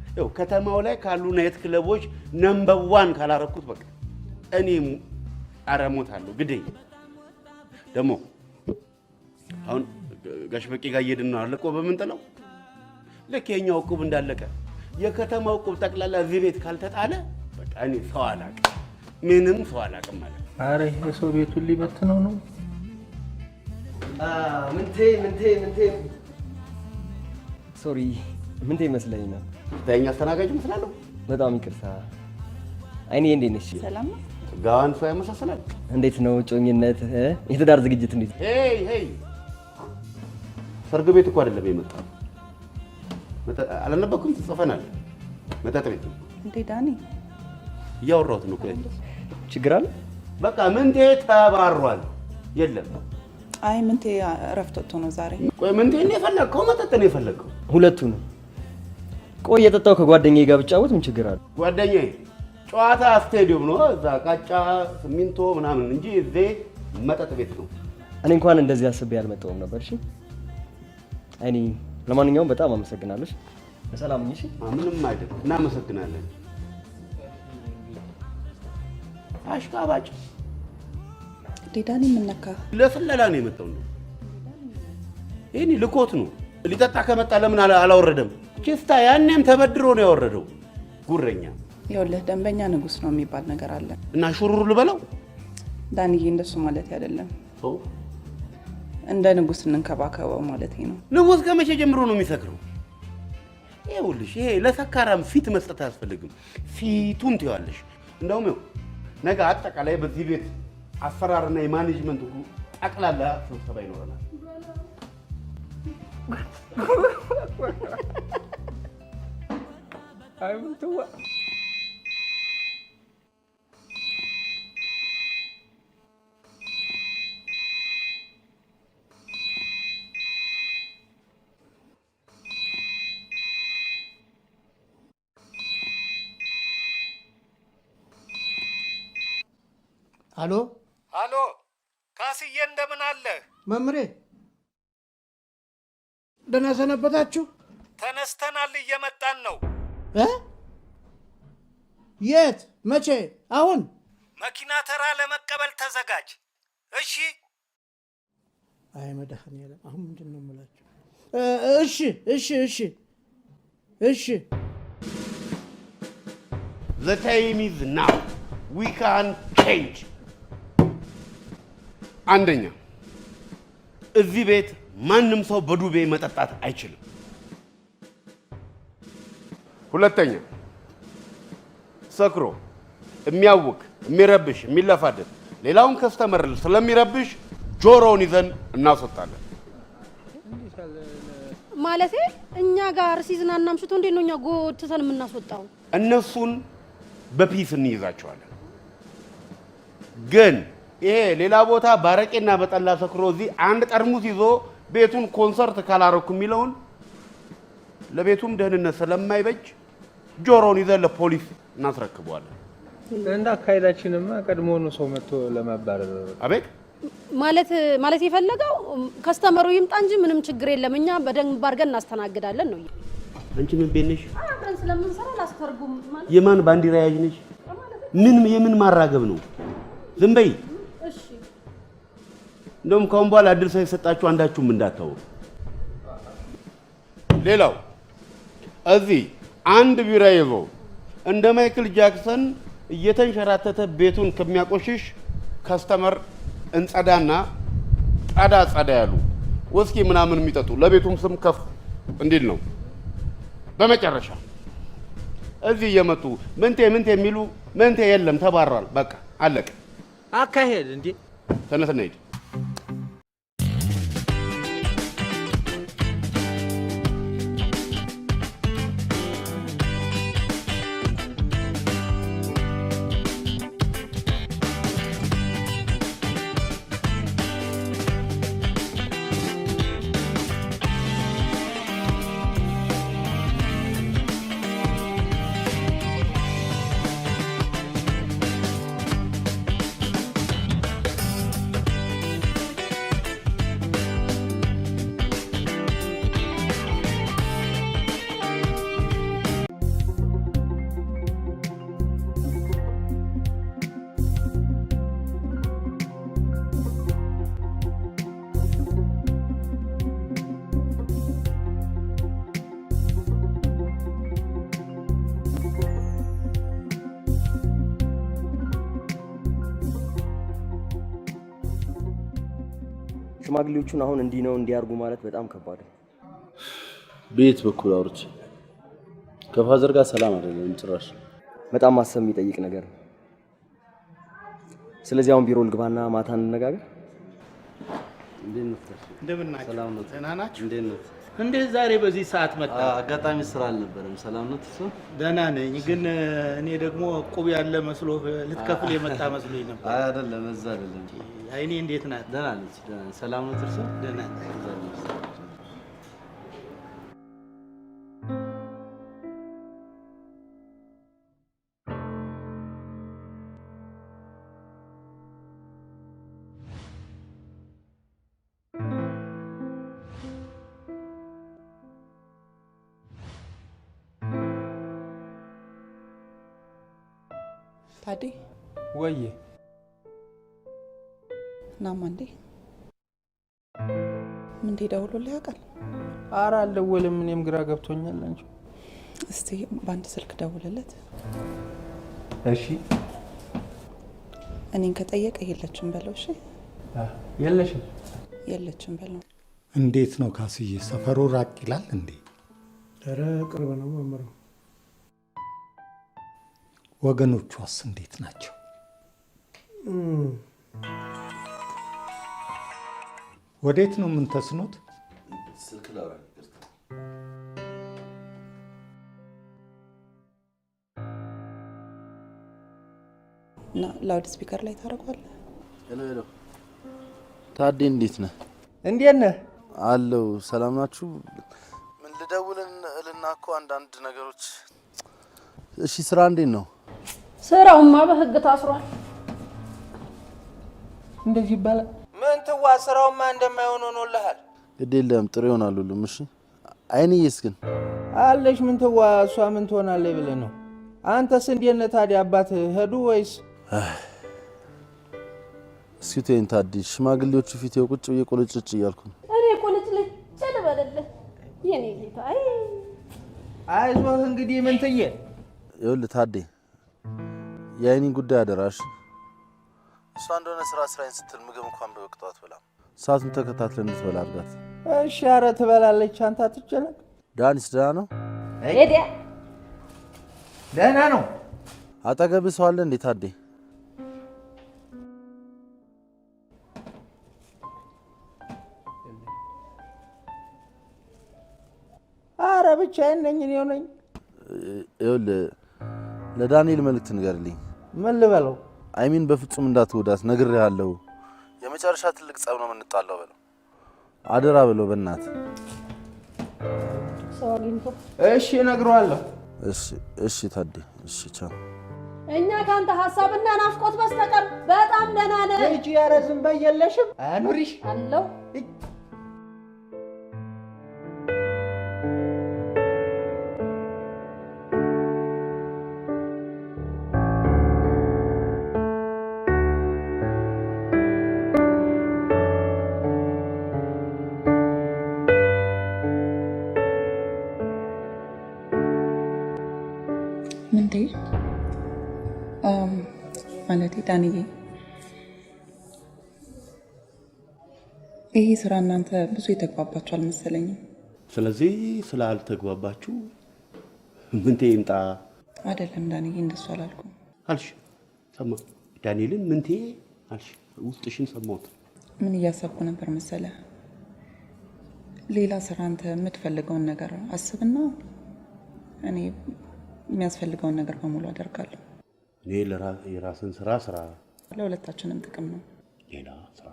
ይኸው ከተማው ላይ ካሉ ናይት ክለቦች ነምበር 1 ካላረኩት በቃ እኔ አረሞታለሁ ግደኝ። ደግሞ አሁን ጋሽ በቂ ጋር እየሄድን ነው አለቆ በምንጥለው ልክ የኛው ዕቁብ እንዳለቀ የከተማው ዕቁብ ጠቅላላ እዚህ ቤት ካልተጣለ በቃ እኔ ሰው አላውቅም፣ ምንም ሰው አላውቅም ማለት ነው። ኧረ የሰው ቤቱን ሊበትነው ነው። ምንቴ ሶሪ ምንቴ ይመስለኝ ነው። ተኛ አስተናጋጅ መስላለሁ። በጣም ይቅርታ። አይኔ እንዴት ነሽ? ሰላም ነው። ጋዋን ሰው ያመሳሰላል። እንዴት ነው ጮኝነት? የትዳር ዝግጅት እንዴት? ሄይ ሰርግ ቤት እኮ አይደለም የመጣው። አላነበኩም። ጽፈናል። መጠጥ ቤት እንዴ ዳኒ? እያወራሁት ነው። ቆይ ችግር አለ? በቃ ምንቴ ተባሯል። የለም አይ ምንቴ እረፍት ወጥቶ ነው ዛሬ። ቆይ ምንቴ ነው የፈለግከው? መጠጥ ነው የፈለግከው? ሁለቱንም። ቆይ የጠጣው ከጓደኛዬ ጋር ብጫወት ምን ችግር አለ? ጓደኛዬ ጨዋታ ስቴዲየም ነው፣ እዛ ቃጫ ሲሚንቶ ምናምን እንጂ እዚህ መጠጥ ቤት ነው። እኔ እንኳን እንደዚህ አስቤ አልመጣሁም ነበር። እሺ አይኔ፣ ለማንኛውም በጣም አመሰግናለሁ። በሰላም ነሽ? ምንም አይደል። እናመሰግናለን። አሽቃባጭ ዳኒ ምን ነካ? ለስለላ ነው የመጣው ነው። ይሄኔ ልኮት ነው። ሊጠጣ ከመጣ ለምን አላወረደም? ቺስታ ያኔም ተበድሮ ነው ያወረደው። ጉረኛ። ይኸውልህ ደንበኛ ንጉስ ነው የሚባል ነገር አለ እና ሹሩሩ ልበለው? ዳንዬ እንደሱ ማለት አይደለም። እንደ ንጉስ እንንከባከበው ማለት ነው። ንጉስ ከመቼ ጀምሮ ነው የሚሰክረው? ይኸውልሽ ይሄ ለሰካራም ፊት መስጠት አያስፈልግም። ፊቱን ትይዋለሽ። እንደውም ይኸው ነገ አጠቃላይ በዚህ ቤት አሰራርና የማኔጅመንት ሁሉ ጠቅላላ ስብሰባ ይኖረናል። አይምንተዋ አሎ አሎ፣ ካስዬ እንደምን አለ? መምሬ ደህና ሰነበታችሁ? ተነስተናል፣ እየመጣን ነው። የት? መቼ? አሁን? መኪና ተራ ለመቀበል ተዘጋጅ። እሺ። አይ መድኃኒዓለም፣ አሁን ምንድን ነው የምላችሁ? እሺ። The time is now. We can change. አንደኛ እዚህ ቤት ማንም ሰው በዱቤ መጠጣት አይችልም። ሁለተኛ ሰክሮ የሚያውክ የሚረብሽ የሚለፋደድ ሌላውን ከስተመር ስለሚረብሽ ጆሮውን ይዘን እናስወጣለን። ማለቴ እኛ ጋር ሲዝናና ምሽቶ እንዴት ነው እኛ ጎትተን የምናስወጣው? እነሱን በፒስ እንይዛቸዋለን። ግን ይሄ ሌላ ቦታ ባረቄና በጠላ ሰክሮ እዚህ አንድ ጠርሙስ ይዞ ቤቱን ኮንሰርት ካላረኩ የሚለውን ለቤቱም ደህንነት ስለማይበጅ ጆሮውን ይዘን ለፖሊስ እናስረክበዋለን። እንደ አካሄዳችንማ ቀድሞውኑ ሰው መጥቶ ለማባረር። አቤት ማለት የፈለገው ከስተመሩ ይምጣ እንጂ ምንም ችግር የለም፣ እኛ በደንብ አድርገን እናስተናግዳለን ነው። አንቺ ምን ቤት ነሽ? አብረን ስለምንሰራ ላስተርጉም ማለት የማን ባንዲራ ያዥ ነሽ? የምን ማራገብ ነው? ዝም በይ። እሺ። እንደውም ከአሁን በኋላ እድል ሳይሰጣችሁ አንዳችሁም እንዳታወሩ። ሌላው እዚህ አንድ ቢራ ይዞ እንደ ማይክል ጃክሰን እየተንሸራተተ ቤቱን ከሚያቆሽሽ ከስተመር እንጸዳና ጸዳ ያሉ ወስኪ ምናምን የሚጠጡ ለቤቱም ስም ከፍ እንዲል ነው። በመጨረሻ እዚህ እየመጡ ምንቴ የሚሉ ምንቴ የለም፣ ተባሯል፣ በቃ አለቀ። አካሄድ እንዴ! ተነስና ሂድ። ሽማግሌዎቹን አሁን እንዲህ ነው እንዲያርጉ ማለት በጣም ከባድ ነው። ቤት በኩል አውርቼ ከፋዘር ጋር ሰላም አይደለም ጭራሽ። በጣም ማሰብ የሚጠይቅ ነገር ነው። ስለዚህ አሁን ቢሮ ልግባና ማታ እንነጋገር። እንደምን ናችሁ? ሰላም ነው። ደህና ናችሁ? እንዴት ነው? እንዴት ዛሬ በዚህ ሰዓት መጣ? አጋጣሚ ስራ አልነበረም። ሰላም ነው እሱ? ደህና ነኝ፣ ግን እኔ ደግሞ ቁብ ያለ መስሎ ልትከፍል የመጣ መስሎኝ ነበር። አይ አይደለም፣ እዛ አይደለም። አይኔ እንዴት ናት? ደህና ነች። ሰላም ነው እሱ? ደህና ታዲ ወዬ ናማ እንዴ ምን ደውሎልህ ያውቃል? ኧረ አልደወለም። እኔም ግራ ገብቶኛል። አንቺ እስቲ በአንድ ስልክ ደውልለት። እሺ እኔን ከጠየቀ የለችም በለው። እሺ የለሽም? የለችም በለው። እንዴት ነው ካስዬ? ሰፈሩ ራቅ ይላል እንዴ? ኧረ ቅርብ ነው መምህር። ወገኖቿስ እንዴት ናቸው? ወዴት ነው የምንተስኑት? ስልክ ላውራ። እና ላውድ ስፒከር ላይ ታደርገዋለህ። ሄሎ ሄሎ፣ ታዴ እንዴት ነህ? እንዴት ነህ? አለው። ሰላም ናችሁ? ምን ልደውልን እልና እኮ አንዳንድ ነገሮች። እሺ ስራ እንዴት ነው? ስራውማ በህግ ታስሯል። እንደዚህ ይባላል? ምን ትዋ ስራውማ እንደማይሆን ሆኖልሃል። ግድ የለም ጥሩ ይሆናል ሁሉም። እሺ አይንዬስ ግን አለሽ? ምን ትዋ እሷ ምን ትሆናለች ብለህ ነው? አንተስ እንዴት ነህ ታዲያ? አባት ሄዱ ወይስ? እስኪ ተይኝ ታዲ፣ ሽማግሌዎቹ ፊት ቁጭ ብዬ ቁልጭጭ እያልኩ ነው። እኔ ቁልጭልጭ ልበልልህ የኔ ጌታ። አይዞህ እንግዲህ ምን ትዬ። ይኸውልህ ታዴ የአይኒን ጉዳይ አደራሽ። እሷ እንደሆነ ስራዬን ስትል ምግብ እንኳን በወቅቱ አትበላም። ሰዓቱን ተከታትለን እንድትበላ አድርጋት። እሺ ኧረ ትበላለች። አንተ አትጨነቅ። ዳኒስ ደህና ነው? ሄዲያ ደህና ነው። አጠገብህ ሰው አለ እንዴ ታዴ? ኧረ ብቻዬን ነኝ እኔው ነኝ። ይኸውልህ ለዳንኤል መልእክት ንገርልኝ። ምን ልበለው? አይሚን በፍጹም እንዳትወዳት ነግሬሃለሁ። የመጨረሻ ትልቅ ጸብ ነው የምንጣላው በለው። አደራ በለው በእናትህ። ሰው አግኝቶ እሺ እነግረዋለሁ። እሺ ታዴ፣ እሺ ቻው። እኛ ካንተ ሐሳብና ናፍቆት በስተቀር በጣም ደህና ነን። እጂ ኧረ ዝም በይ የለሽም። አኑሪሽ አለው ምንቴ ማለቴ ዳንዬ፣ ይሄ ስራ እናንተ ብዙ የተግባባችሁ አልመሰለኝም። ስለዚህ ስላልተግባባችሁ ምንቴ ይምጣ አይደለም ዳንዬ፣ እንደሱ አላልኩም አልሽ። ሰማ ዳንኤልን ምንቴ አልሽ። ውስጥሽን ሰማሁት። ምን እያሰብኩ ነበር መሰለ? ሌላ ስራ አንተ የምትፈልገውን ነገር አስብና እኔ የሚያስፈልገውን ነገር በሙሉ አደርጋለሁ። እኔ የራስን ስራ ለሁለታችንም ጥቅም ነው። ሌላ ስራ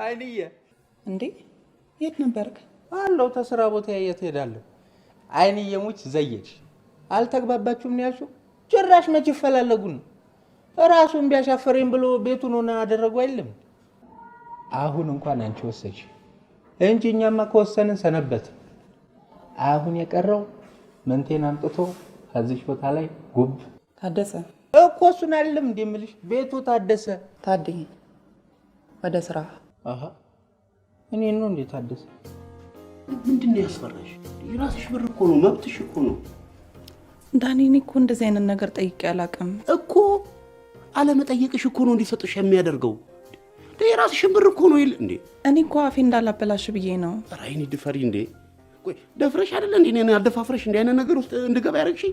አይንዬ እንዴ የት ነበርክ? አለው ተስራ ቦታ የት ሄዳለሁ? አይንዬ ሙች ዘየድሽ። አልተግባባችሁም ነው ያልሽው? ጭራሽ መች ይፈላለጉ ነው? ራሱን ቢያሻፈረኝ ብሎ ቤቱን ሆነ አደረጉ አይደለም? አሁን እንኳን አንቺ ወሰንሽ እንጂ እኛማ ከወሰንን ሰነበት። አሁን የቀረው መንቴን አምጥቶ ከዚህ ቦታ ላይ ጉብ ታደሰ እኮ እሱን አይደለም እንዴ የምልሽ? ቤቱ ታደሰ። ታዴ ወደ ስራ። አሃ እኔ ነው እንዴ ታደሰ? ምንድን ነው ያስፈራሽ? የራስሽ ብር እኮ ነው፣ መብትሽ እኮ ነው። ዳኒ እኔ እኮ እንደዚህ አይነት ነገር ጠይቄ አላውቅም እኮ። አለመጠየቅሽ እኮ ነው እንዲሰጥሽ የሚያደርገው። የራስሽ ብር እኮ ነው ይል እንዴ። እኔ እኮ አፌ እንዳላበላሽ ብዬ ነው። ኧረ አይኔ ድፈሪ እንዴ! ቆይ ደፍረሽ አይደለ እንዴ እኔን አደፋፍረሽ እንዲህ አይነት ነገር ውስጥ እንድገባ ያደረግሽኝ?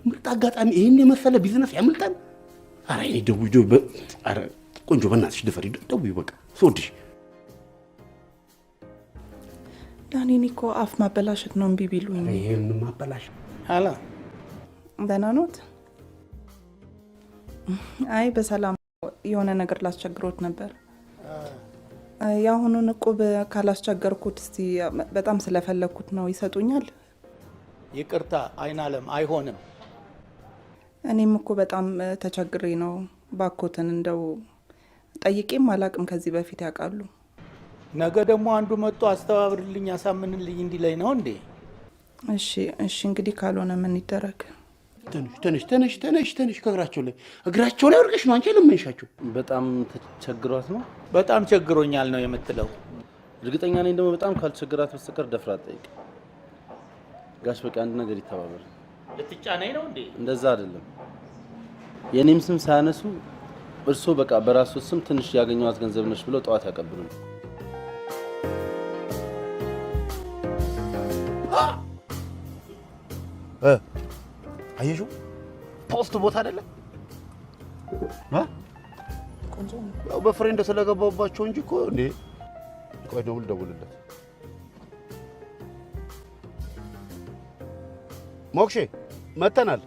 ምርጥ አጋጣሚ ይሄን የመሰለ ቢዝነስ ያምልጠን። ኧረ አይኔ ደውዪ። ኧረ ቆንጆ በእናትሽ ድፈሪ፣ ደውዪ በቃ ስወድሽ። ዳኒ እኔ እኮ አፍ ማበላሸት ነው እምቢ ቢሉኝ። ይሄን ማበላሽ አላ ደህና ኖት? አይ በሰላም የሆነ ነገር ላስቸግሮት ነበር። የአሁኑን እቁብ ካላስቸገርኩት እስቲ በጣም ስለፈለግኩት ነው ይሰጡኛል? ይቅርታ አይናለም፣ አይሆንም። እኔም እኮ በጣም ተቸግሬ ነው። ባኮትን እንደው ጠይቄም አላቅም ከዚህ በፊት ያውቃሉ? ነገ ደግሞ አንዱ መጥቶ አስተባብርልኝ አሳምንልኝ እንዲለኝ ነው እንዴ? እሺ እሺ፣ እንግዲህ ካልሆነ ምን ይደረግ? ተነሽ እግራቸው ላይ ወርቀሽ ነው አንቺ ለምንሻቸው። በጣም ተቸግሯት ነው? በጣም ቸግሮኛል ነው የምትለው? እርግጠኛ ነኝ ደግሞ በጣም ካልቸገራት በስተቀር ደፍራ ጠይቅ። ጋሽ በቃ አንድ ነገር ይተባበር። ልትጫነኝ ነው እንዴ? እንደዛ አይደለም። የኔም ስም ሳያነሱ እርሶ በቃ በራሱ ስም ትንሽ ያገኘዋት ገንዘብ ነሽ ብለው ጠዋት ያቀብሉን። አየሽው? ፖስት ቦታ አይደለ? ያው በፍሬንድ ስለገባባቸው እንጂ እኮ እንዴ። ቆይ ደውልለት። ሞክሼ መተናል።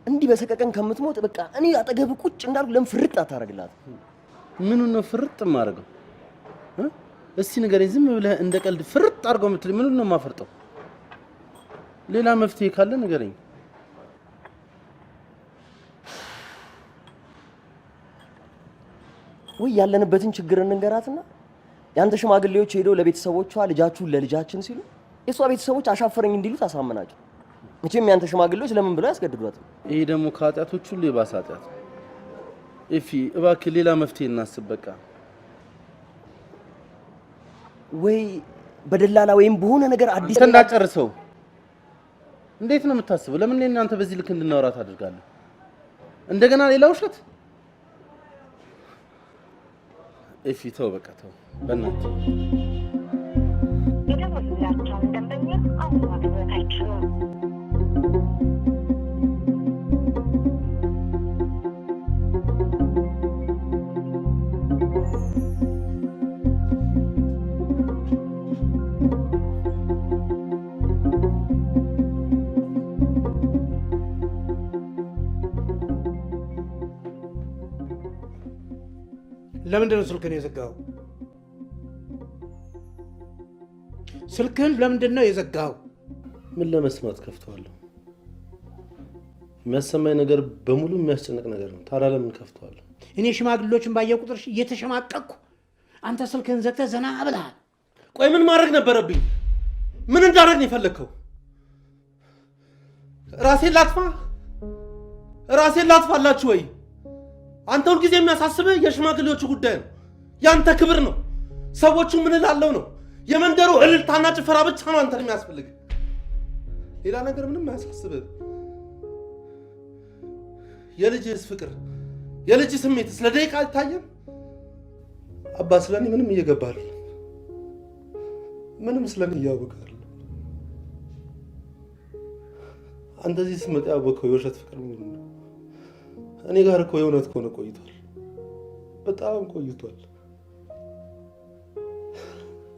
እንዲህ በሰቀቀን ከምትሞት በቃ እኔ አጠገብ ቁጭ እንዳልኩ ለምን ፍርጥ አታረግላት? ምኑ ነው ፍርጥ ማረገው? እስቲ ንገረኝ። ዝም ብለህ እንደ ቀልድ ፍርጥ አድርገው የምትል ምኑ ነው ማፈርጠው? ሌላ መፍትሄ ካለ ንገረኝ። ወይ ያለንበትን ችግር እንንገራትና ያንተ ሽማግሌዎች ሄደው ለቤተሰቦቿ ልጃችሁን ለልጃችን ሲሉ የሷ ቤተሰቦች አሻፈረኝ እንዲሉ ታሳምናቸው። መቼም ያንተ ሽማግሌዎች ለምን ብለው ያስገድዷት? ይሄ ደግሞ ከኃጢአቶች ሁሉ የባሰ ኃጢአት። ኤፊ እባክህ ሌላ መፍትሄ እናስብ። በቃ ወይ በደላላ ወይም በሆነ ነገር አዲስ እንዳጨርሰው። እንዴት ነው የምታስበው? ለምን እናንተ በዚህ ልክ እንድናወራ ታደርጋለህ? እንደገና ሌላ ውሸት? ኤፊ ተው፣ በቃ ተው በእናትህ። የደወሉላቸውን ደንበኛ አሁን ማግኘት አይችሉም። ለምንድን ነው ስልክህን የዘጋኸው? ስልክህን ለምንድን ነው የዘጋኸው? ምን ለመስማት ከፍተዋለሁ? የሚያሰማኝ ነገር በሙሉ የሚያስጨንቅ ነገር ነው። ታዲያ ለምን ከፍተዋለሁ? እኔ ሽማግሌዎችን ባየሁ ቁጥር እየተሸማቀቅኩ፣ አንተ ስልክህን ዘግተህ ዘና ብለሃል። ቆይ ምን ማድረግ ነበረብኝ? ምን እንዳደረግ ነው የፈለግከው? ራሴን ላጥፋላችሁ ወይ? አንተ ሁልጊዜ የሚያሳስብህ የሽማግሌዎቹ ጉዳይ ነው። ያንተ ክብር ነው። ሰዎቹ ምን እላለሁ ነው። የመንደሩ እልልታና ጭፈራ ብቻ ነው አንተን የሚያስፈልግ። ሌላ ነገር ምንም አያሳስብህ። የልጅስ ፍቅር፣ የልጅ ስሜት ስለ ደቂቃ አይታየም? አባ ስለኔ ምንም እየገባል፣ ምንም ስለኔ እያወቃል። አንተ እዚህ ስትመጣ ያወቀው የውሸት ፍቅር ምንድን ነው? እኔ ጋር እኮ የእውነት ከሆነ ቆይቷል፣ በጣም ቆይቷል።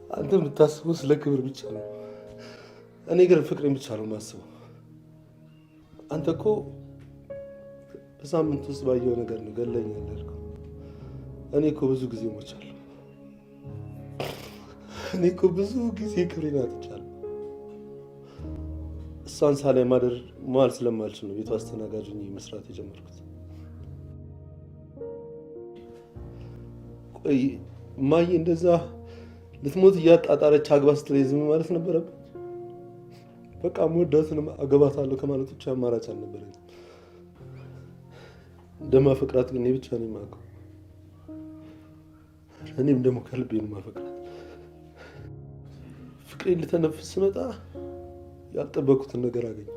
አንተ የምታስበው ስለ ክብር ብቻ ነው፣ እኔ ግን ፍቅሬን ብቻ ነው የማስበው። አንተ እኮ በሳምንት ውስጥ ባየው ነገር ነው ገለኛል ያልከው። እኔ እኮ ብዙ ጊዜ ሞቻለሁ። እኔ እኮ ብዙ ጊዜ ክብሬን አጥቻለሁ። እሷን ሳላይ ማደር መዋል ስለማልችል ነው ቤቷ አስተናጋጅ ሆኜ መስራት የጀመርኩት። ቆይ ማዬ እንደዛ ልትሞት እያጣጣረች አግባ ስትለኝ ዝም ማለት ነበረብኝ? በቃ የምወዳትን አገባታለሁ ከማለት ብቻ አማራጭ አልነበረኝም። እንደማፈቅራት ግን እኔ ብቻ ነኝ የማውቀው። እኔም ደግሞ ከልቤ ነው የማፈቅራት። ፍቅሬን ልተነፍስ ስመጣ ያልጠበኩትን ነገር አገኘ።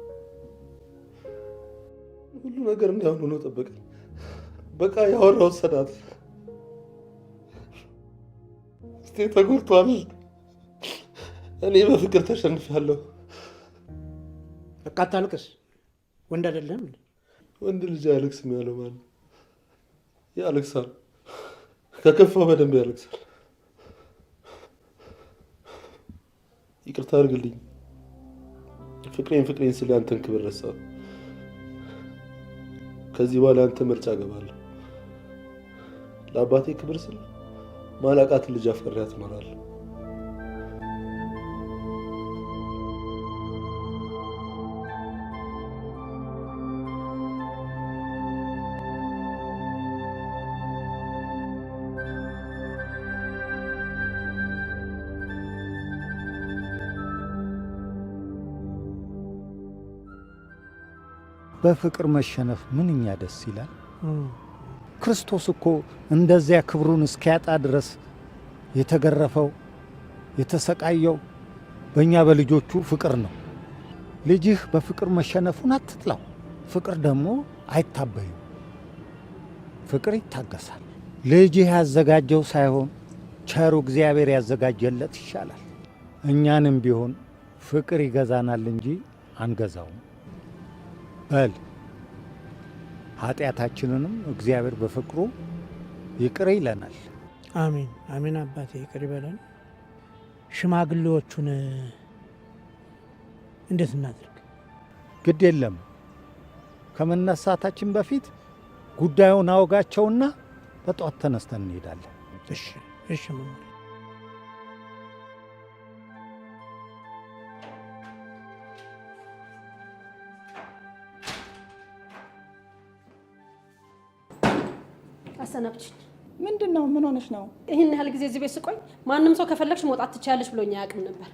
ሁሉ ነገር እንዲያውኑ ነው ጠበቀኝ። በቃ ያወራው ሰዳት እስቴ ተጎድቷል። እኔ በፍቅር ተሸንፊያለሁ። በቃ አታልቅስ። ወንድ አይደለም። ወንድ ልጅ አያለቅስም ያለው ማን? ያለቅሳል። ከከፋው በደንብ ያለቅሳል። ይቅርታ አድርግልኝ። ፍቅሬን ስለ አንተን ክብር ረሳሁ። ከዚህ በኋላ አንተ ምርጫ እገባለሁ። ለአባቴ ክብር ስል ማላቃት ልጅ አፍቅሬያት እኖራለሁ። በፍቅር መሸነፍ ምንኛ ደስ ይላል። ክርስቶስ እኮ እንደዚያ ክብሩን እስኪያጣ ድረስ የተገረፈው የተሰቃየው በእኛ በልጆቹ ፍቅር ነው። ልጅህ በፍቅር መሸነፉን አትጥላው። ፍቅር ደግሞ አይታበይም። ፍቅር ይታገሳል። ልጅህ ያዘጋጀው ሳይሆን ቸሩ እግዚአብሔር ያዘጋጀለት ይሻላል። እኛንም ቢሆን ፍቅር ይገዛናል እንጂ አንገዛውም። በል ኃጢአታችንንም እግዚአብሔር በፍቅሩ ይቅር ይለናል። አሜን አሜን። አባቴ ይቅር ይበለን። ሽማግሌዎቹን እንዴት እናድርግ? ግድ የለም ከመነሳታችን በፊት ጉዳዩን አውጋቸውና በጧት ተነስተን እንሄዳለን። እሺ እሺ። አሰናብችኝ። ምንድን ነው? ምን ሆነሽ ነው? ይህን ያህል ጊዜ እዚህ ቤት ስቆይ ማንም ሰው ከፈለግሽ መውጣት ትችያለሽ ብሎኝ አያውቅም ነበር።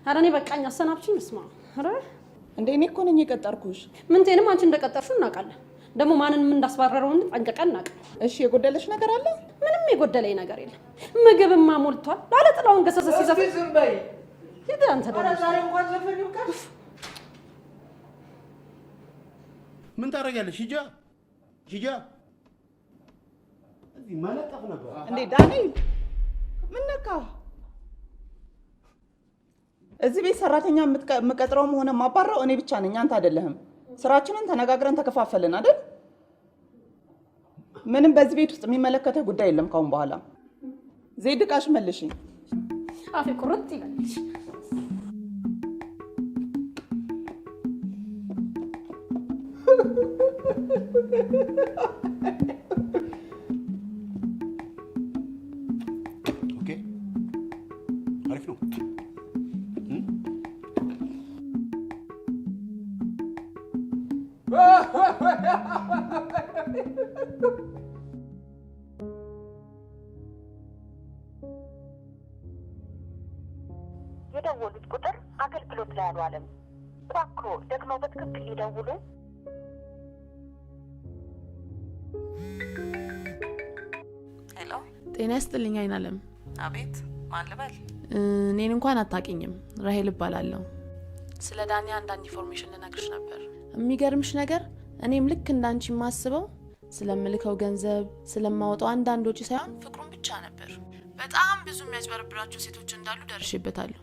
ኧረ እኔ በቃኝ፣ አሰናብችኝ። እስማ ኧረ እንዴ እኔ እኮ ነኝ የቀጠርኩሽ። ምንቴንም አንቺ እንደቀጠርሽው እናውቃለን። ደግሞ ማንንም እንዳስባረረውን ጠንቀቀን እናውቃለን። እሺ የጎደለሽ ነገር አለ? ምንም የጎደለኝ ነገር የለም። ምግብማ ሞልቷል። ባለጥላውን ገሰሰ ሲዘፍ ዝም በይ። ሂድ አንተ ደግሞ ዛሬ እንኳን ዘፈን ይብቃሽ። ምን ታደርጊያለሽ? ሂጃ መለጠፍ ነበር እንዴ ዳኒ፣ ምን ነካ? እዚህ ቤት ሰራተኛ የምቀጥረውም ሆነ ማባራው እኔ ብቻ ነኝ፣ አንተ አይደለህም። ስራችንን ተነጋግረን ተከፋፈልን አይደል? ምንም በዚህ ቤት ውስጥ የሚመለከተ ጉዳይ የለም ካሁን በኋላ። ዜድ ዕቃሽ መልሽ። አፌ ቁርጥ ይበልሽ። አሪፍ ነው። የደወሉት ቁጥር አገልግሎት ላይ አልዋለም። እባክዎ ደግሞ በትክክል ይደውሉ። ሄሎ፣ ጤና ይስጥልኝ አይናለም። አቤት፣ ማን ልበል? እኔን እንኳን አታውቂኝም። ራሄል እባላለሁ። ስለ ዳኒ አንዳንድ ኢንፎርሜሽን ልነግርሽ ነበር። የሚገርምሽ ነገር እኔም ልክ እንዳንቺ የማስበው ስለምልከው ገንዘብ ስለማወጣው አንዳንድ ወጪ ሳይሆን ፍቅሩን ብቻ ነበር። በጣም ብዙ የሚያጭበረብራቸው ሴቶች እንዳሉ ደርሼበታለሁ።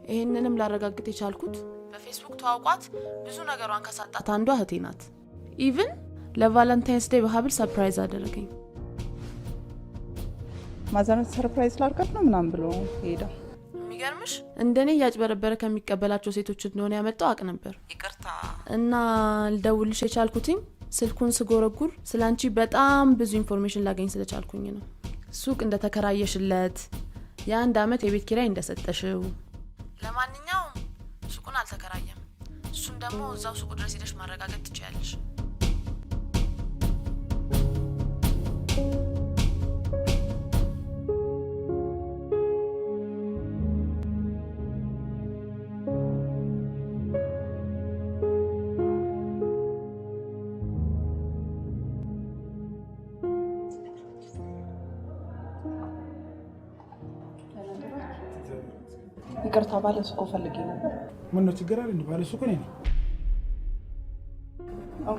ይህንንም ላረጋግጥ የቻልኩት በፌስቡክ ተዋውቋት ብዙ ነገሯን ካሳጣት አንዷ እህቴ ናት። ኢቭን ለቫለንታይንስ ዴይ በሀብል ሰርፕራይዝ አደረገኝ። ማዘርን ሰርፕራይዝ ላርጋት ነው ምናምን ብሎ ሄዳ። የሚገርምሽ እንደኔ እያጭበረበረ ከሚቀበላቸው ሴቶች እንደሆነ ያመጣው አቅ ነበር። ይቅርታ እና ልደውልሽ የቻልኩትኝ ስልኩን ስጎረጉር ስላንቺ በጣም ብዙ ኢንፎርሜሽን ላገኝ ስለቻልኩኝ ነው። ሱቅ እንደተከራየሽለት፣ የ1 አመት የቤት ኪራይ እንደሰጠሽው። ለማንኛውም ሱቁን አልተከራየም። እሱን ደግሞ እዛው ሱቁ ድረስ ሄደሽ ማረጋገጥ ትችያለሽ። ይቅርታ ባለ ሱቁ ፈልጌ ነበር። ምን ነው ችግር አለ? ባለ ሱቁ ነኝ።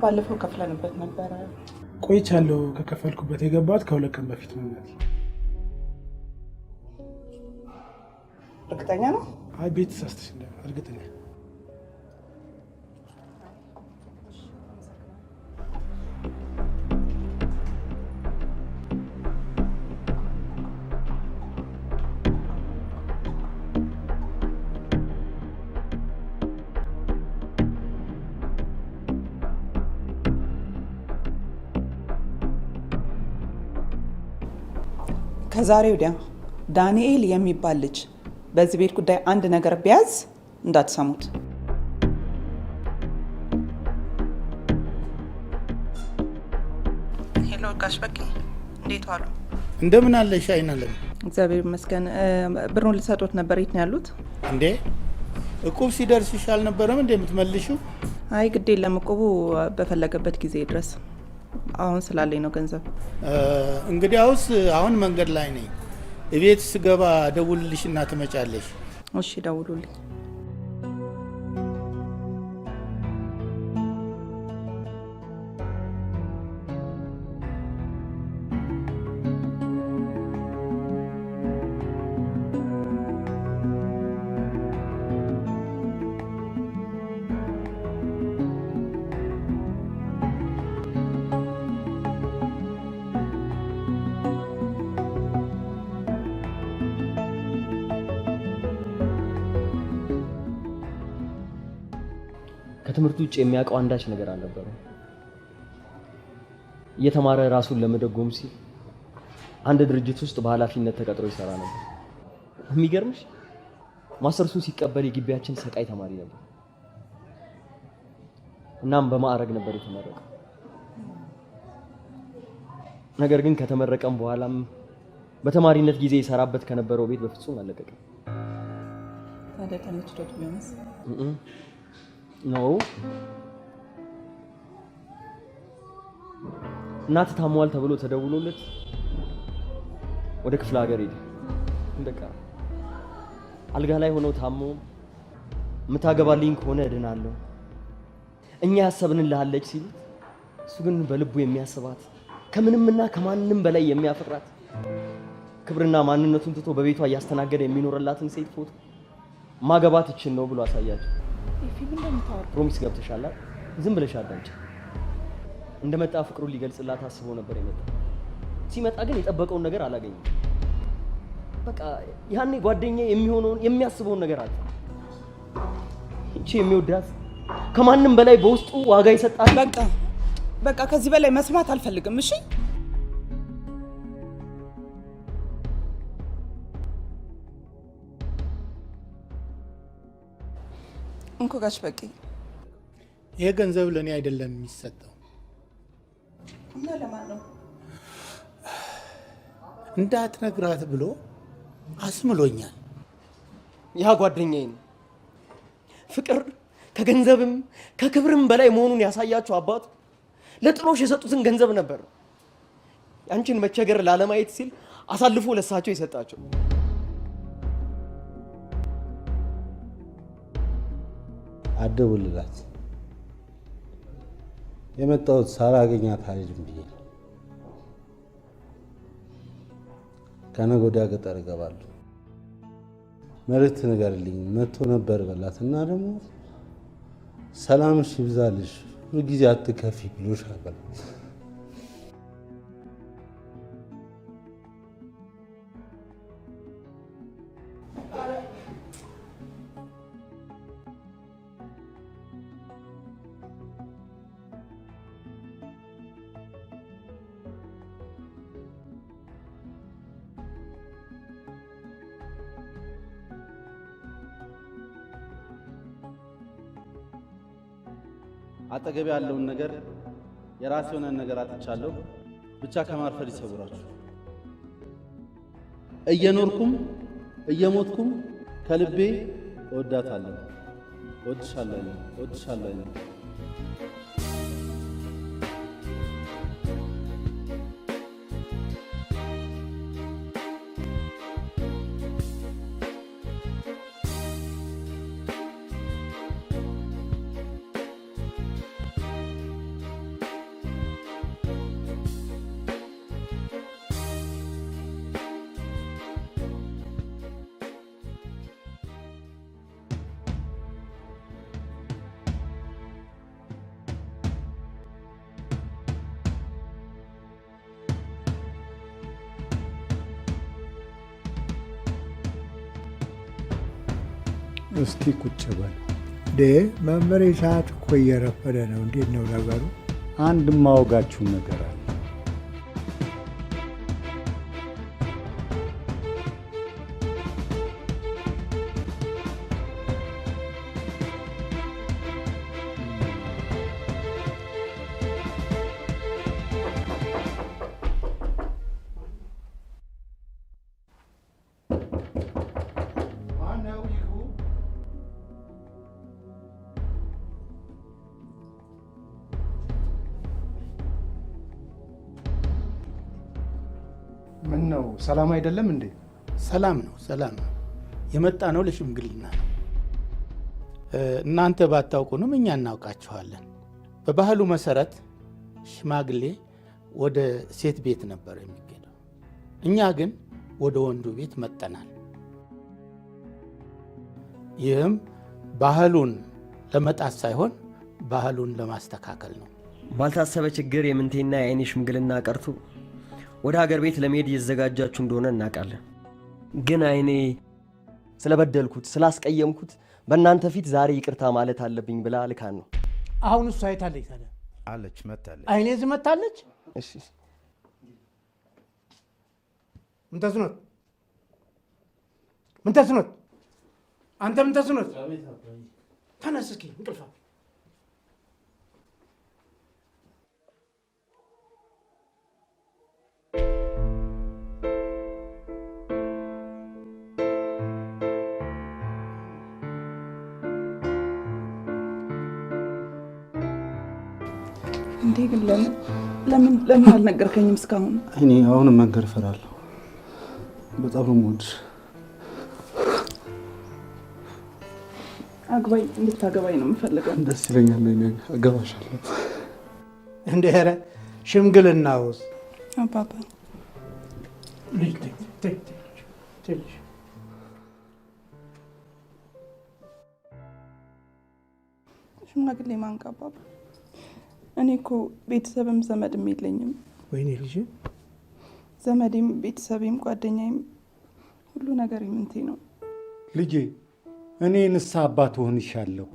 ባለፈው ከፍለንበት ነበር። ቆይቻለሁ ከከፈልኩበት የገባሁት ከ2 ቀን በፊት ነው ማለት። እርግጠኛ ነው? አይ ቤት ሳስተሽ እንደ እርግጠኛ ከዛሬ ወዲያ ዳንኤል የሚባል ልጅ በዚህ ቤት ጉዳይ አንድ ነገር ቢያዝ እንዳትሰሙት። ሄሎ ጋሽ በቂ እንዴት ዋሉ? እንደምን አለሽ አይናለም? እግዚአብሔር ይመስገን። ብሩን ልሰጦት ነበር። የት ነው ያሉት? እንዴ እቁብ ሲደርስሽ አልነበረም እንዴ የምትመልሺው? አይ ግድ የለም እቁቡ በፈለገበት ጊዜ ድረስ። አሁን ስላለኝ ነው ገንዘብ። እንግዲያውስ አሁን መንገድ ላይ ነኝ። እቤት ስገባ ደውልልሽና ትመጫለሽ። እሺ ደውሉልኝ። ከትምህርት ውጭ የሚያውቀው አንዳች ነገር አልነበረም። እየተማረ ራሱን ለመደጎም ሲል አንድ ድርጅት ውስጥ በኃላፊነት ተቀጥሮ ይሰራ ነበር። የሚገርምሽ ማስተርሱን ሲቀበል የግቢያችን ሰቃይ ተማሪ ነበር። እናም በማዕረግ ነበር የተመረቀው። ነገር ግን ከተመረቀም በኋላም በተማሪነት ጊዜ ይሰራበት ከነበረው ቤት በፍጹም አልለቀቀም። ታዲያ ተመችቶት ቢሆንስ? ነው እናት ታሟል ተብሎ ተደውሎለት ወደ ክፍለ ሀገር ሄደ። በቃ አልጋ ላይ ሆኖ ታሞ የምታገባልኝ ከሆነ እድናለሁ እኛ ያሰብንልሃለች ሲል እሱ ግን በልቡ የሚያስባት ከምንምና ከማንንም በላይ የሚያፈቅራት ክብርና ማንነቱን ትቶ በቤቷ እያስተናገደ የሚኖርላትን ሴት ፎቶ ማገባት እችን ነው ብሎ አሳያቸው። ፕሮሚስ ገብተሻል? ዝም ብለሽ አዳምጪ። እንደመጣ ፍቅሩን ሊገልጽላት አስቦ ነበር የመጣው። ሲመጣ ግን የጠበቀውን ነገር አላገኘም። በቃ ያኔ ጓደኛዬ የሚሆነውን የሚያስበውን ነገር አለ። እቺ የሚወዳት ከማንም በላይ በውስጡ ዋጋ ይሰጣል። በቃ ከዚህ በላይ መስማት አልፈልግም። እሺ እንኮ ጋሽ በቂ ይሄ ገንዘብ ለኔ አይደለም የሚሰጠው። እና ለማን ነው? እንዳትነግራት ብሎ አስምሎኛል። ያ ጓደኛዬ ነው። ፍቅር ከገንዘብም ከክብርም በላይ መሆኑን ያሳያቸው አባቱ ለጥሎሽ የሰጡትን ገንዘብ ነበር ያንቺን መቸገር ላለማየት ሲል አሳልፎ ለሳቸው የሰጣቸው። አደውልላት። የመጣሁት ሳላገኛት አልሄድም ብዬ ከነገ ወዲያ ገጠር እገባለሁ። መልዕክት ንገርልኝ መጥቶ ነበር በላት እና ደግሞ ሰላምሽ ይብዛልሽ ሁልጊዜ አትከፊ ብሎሻል። አጠገብ ያለውን ነገር የራሴ የሆነ ነገር አጥቻለሁ። ብቻ ከማርፈድ ይሰውራችሁ። እየኖርኩም እየሞትኩም ከልቤ እወዳታለሁ። እወድሻለሁ። እስቲ ቁጭ በል መመሬ። ሰዓት እኮ እየረፈደ ነው። እንዴት ነው ነገሩ? አንድ ማወጋችሁ ነገር አለ። ምን ነው ሰላም አይደለም እንዴ? ሰላም ነው፣ ሰላም ነው። የመጣ ነው ለሽምግልና ነው። እናንተ ባታውቁንም እኛ እናውቃችኋለን። በባህሉ መሰረት ሽማግሌ ወደ ሴት ቤት ነበር የሚሄደው። እኛ ግን ወደ ወንዱ ቤት መጠናል። ይህም ባህሉን ለመጣስ ሳይሆን ባህሉን ለማስተካከል ነው። ባልታሰበ ችግር የምንቴና የአይኔ ሽምግልና ቀርቶ ወደ ሀገር ቤት ለመሄድ እየተዘጋጃችሁ እንደሆነ እናውቃለን። ግን አይኔ ስለበደልኩት ስላስቀየምኩት በእናንተ ፊት ዛሬ ይቅርታ ማለት አለብኝ ብላ ልካን ነው። አሁን እሷ አይታለች ታዲያ? አለች፣ መታለች። አይኔ እዚህ መታለች። እሺ ምን ተስኖት? አንተ ምን ተስኖት? ተነስ እስኪ እንቅልፋ እንዴ ግን ለምን አልነገርከኝም እስካሁን? እኔ አሁንም መንገር እፈራለሁ። በጣም ነው የምወድሽ። አግባኝ፣ እንድታገባኝ ነው የምፈልገው። ደስ ይለኛል። እኔ አገባሻለሁ። እንደ ኧረ ሽምግልናውስ አባባ ልጅ ሽማግሌ ማንቃ አባባ? እኔ እኮ ቤተሰብም ዘመድም የለኝም። ወይኔ ልጅ፣ ዘመዴም ቤተሰቤም ጓደኛዬም ሁሉ ነገር ምንቴ ነው። ልጄ እኔ ንስሐ አባት ሆንሻለሁ።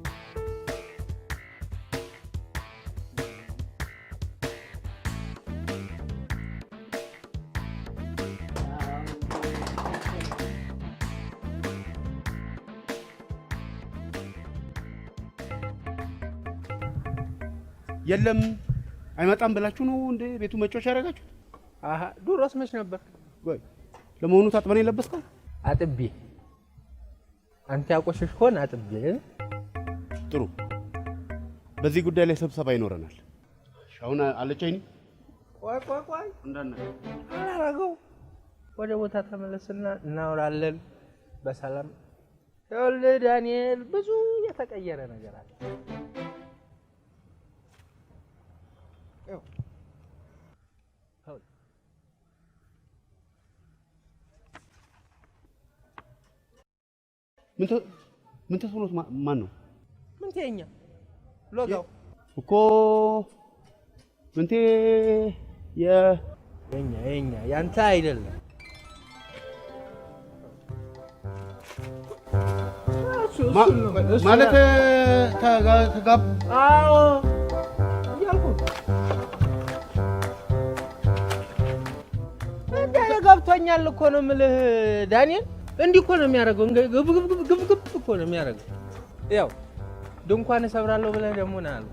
የለም አይመጣም ብላችሁ ነው እንደ ቤቱ መጮች ያደረጋችሁ? አሃ ዱሮስ መች ነበር? ወይ ለመሆኑ ታጥበን የለበስከው? አጥቤ አንተ ያቆሽሽ ሆነ አጥቤ። ጥሩ፣ በዚህ ጉዳይ ላይ ስብሰባ ይኖረናል። አሁን አለች አይኒ። ቆይ አላረገው። ወደ ቦታ ተመለስና እናወራለን በሰላም። ይኸውልህ ዳንኤል፣ ብዙ የተቀየረ ነገር አለ። ምን ተስኖት? ማን ነው? ምን ተኛ? ሎጋው እኮ ምንቴ የኛ ያንተ አይደለም። ማለት ተጋብ አዎ እያልኩ እንደ ገብቶኛል እኮ ነው የምልህ ዳንኤል። እንዲህ እኮ ነው የሚያደርገው። ግብግብ እኮ ነው የሚያደርገው። ያው ድንኳን እሰብራለሁ ብለህ ደግሞ ና አሉ።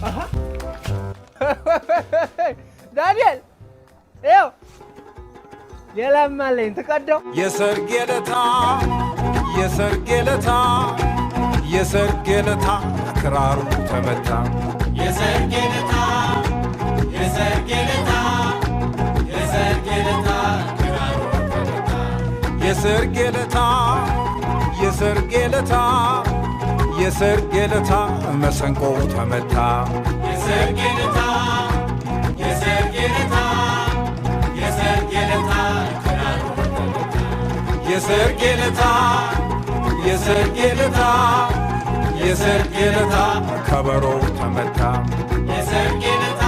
አሃ ዳንኤል ያው ሌላም አለኝ ትቀደው። የሰርጌ ለታ ክራሩ ተመታ። የሰርጌ ለታ ክራሩ ተመታ። የሰርጌ ለታ መሰንቆው ተመታ። የሰርጌ ለታ ክራሩ ተመታ። የሰርጌ ለታ ከበሮው ተመታ። የሰርጌ ለታ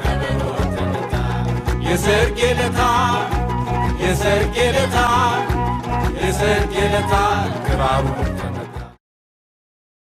ከበሮው ተመታ። የሰርጌ ለታ ክራሩ ተመታ።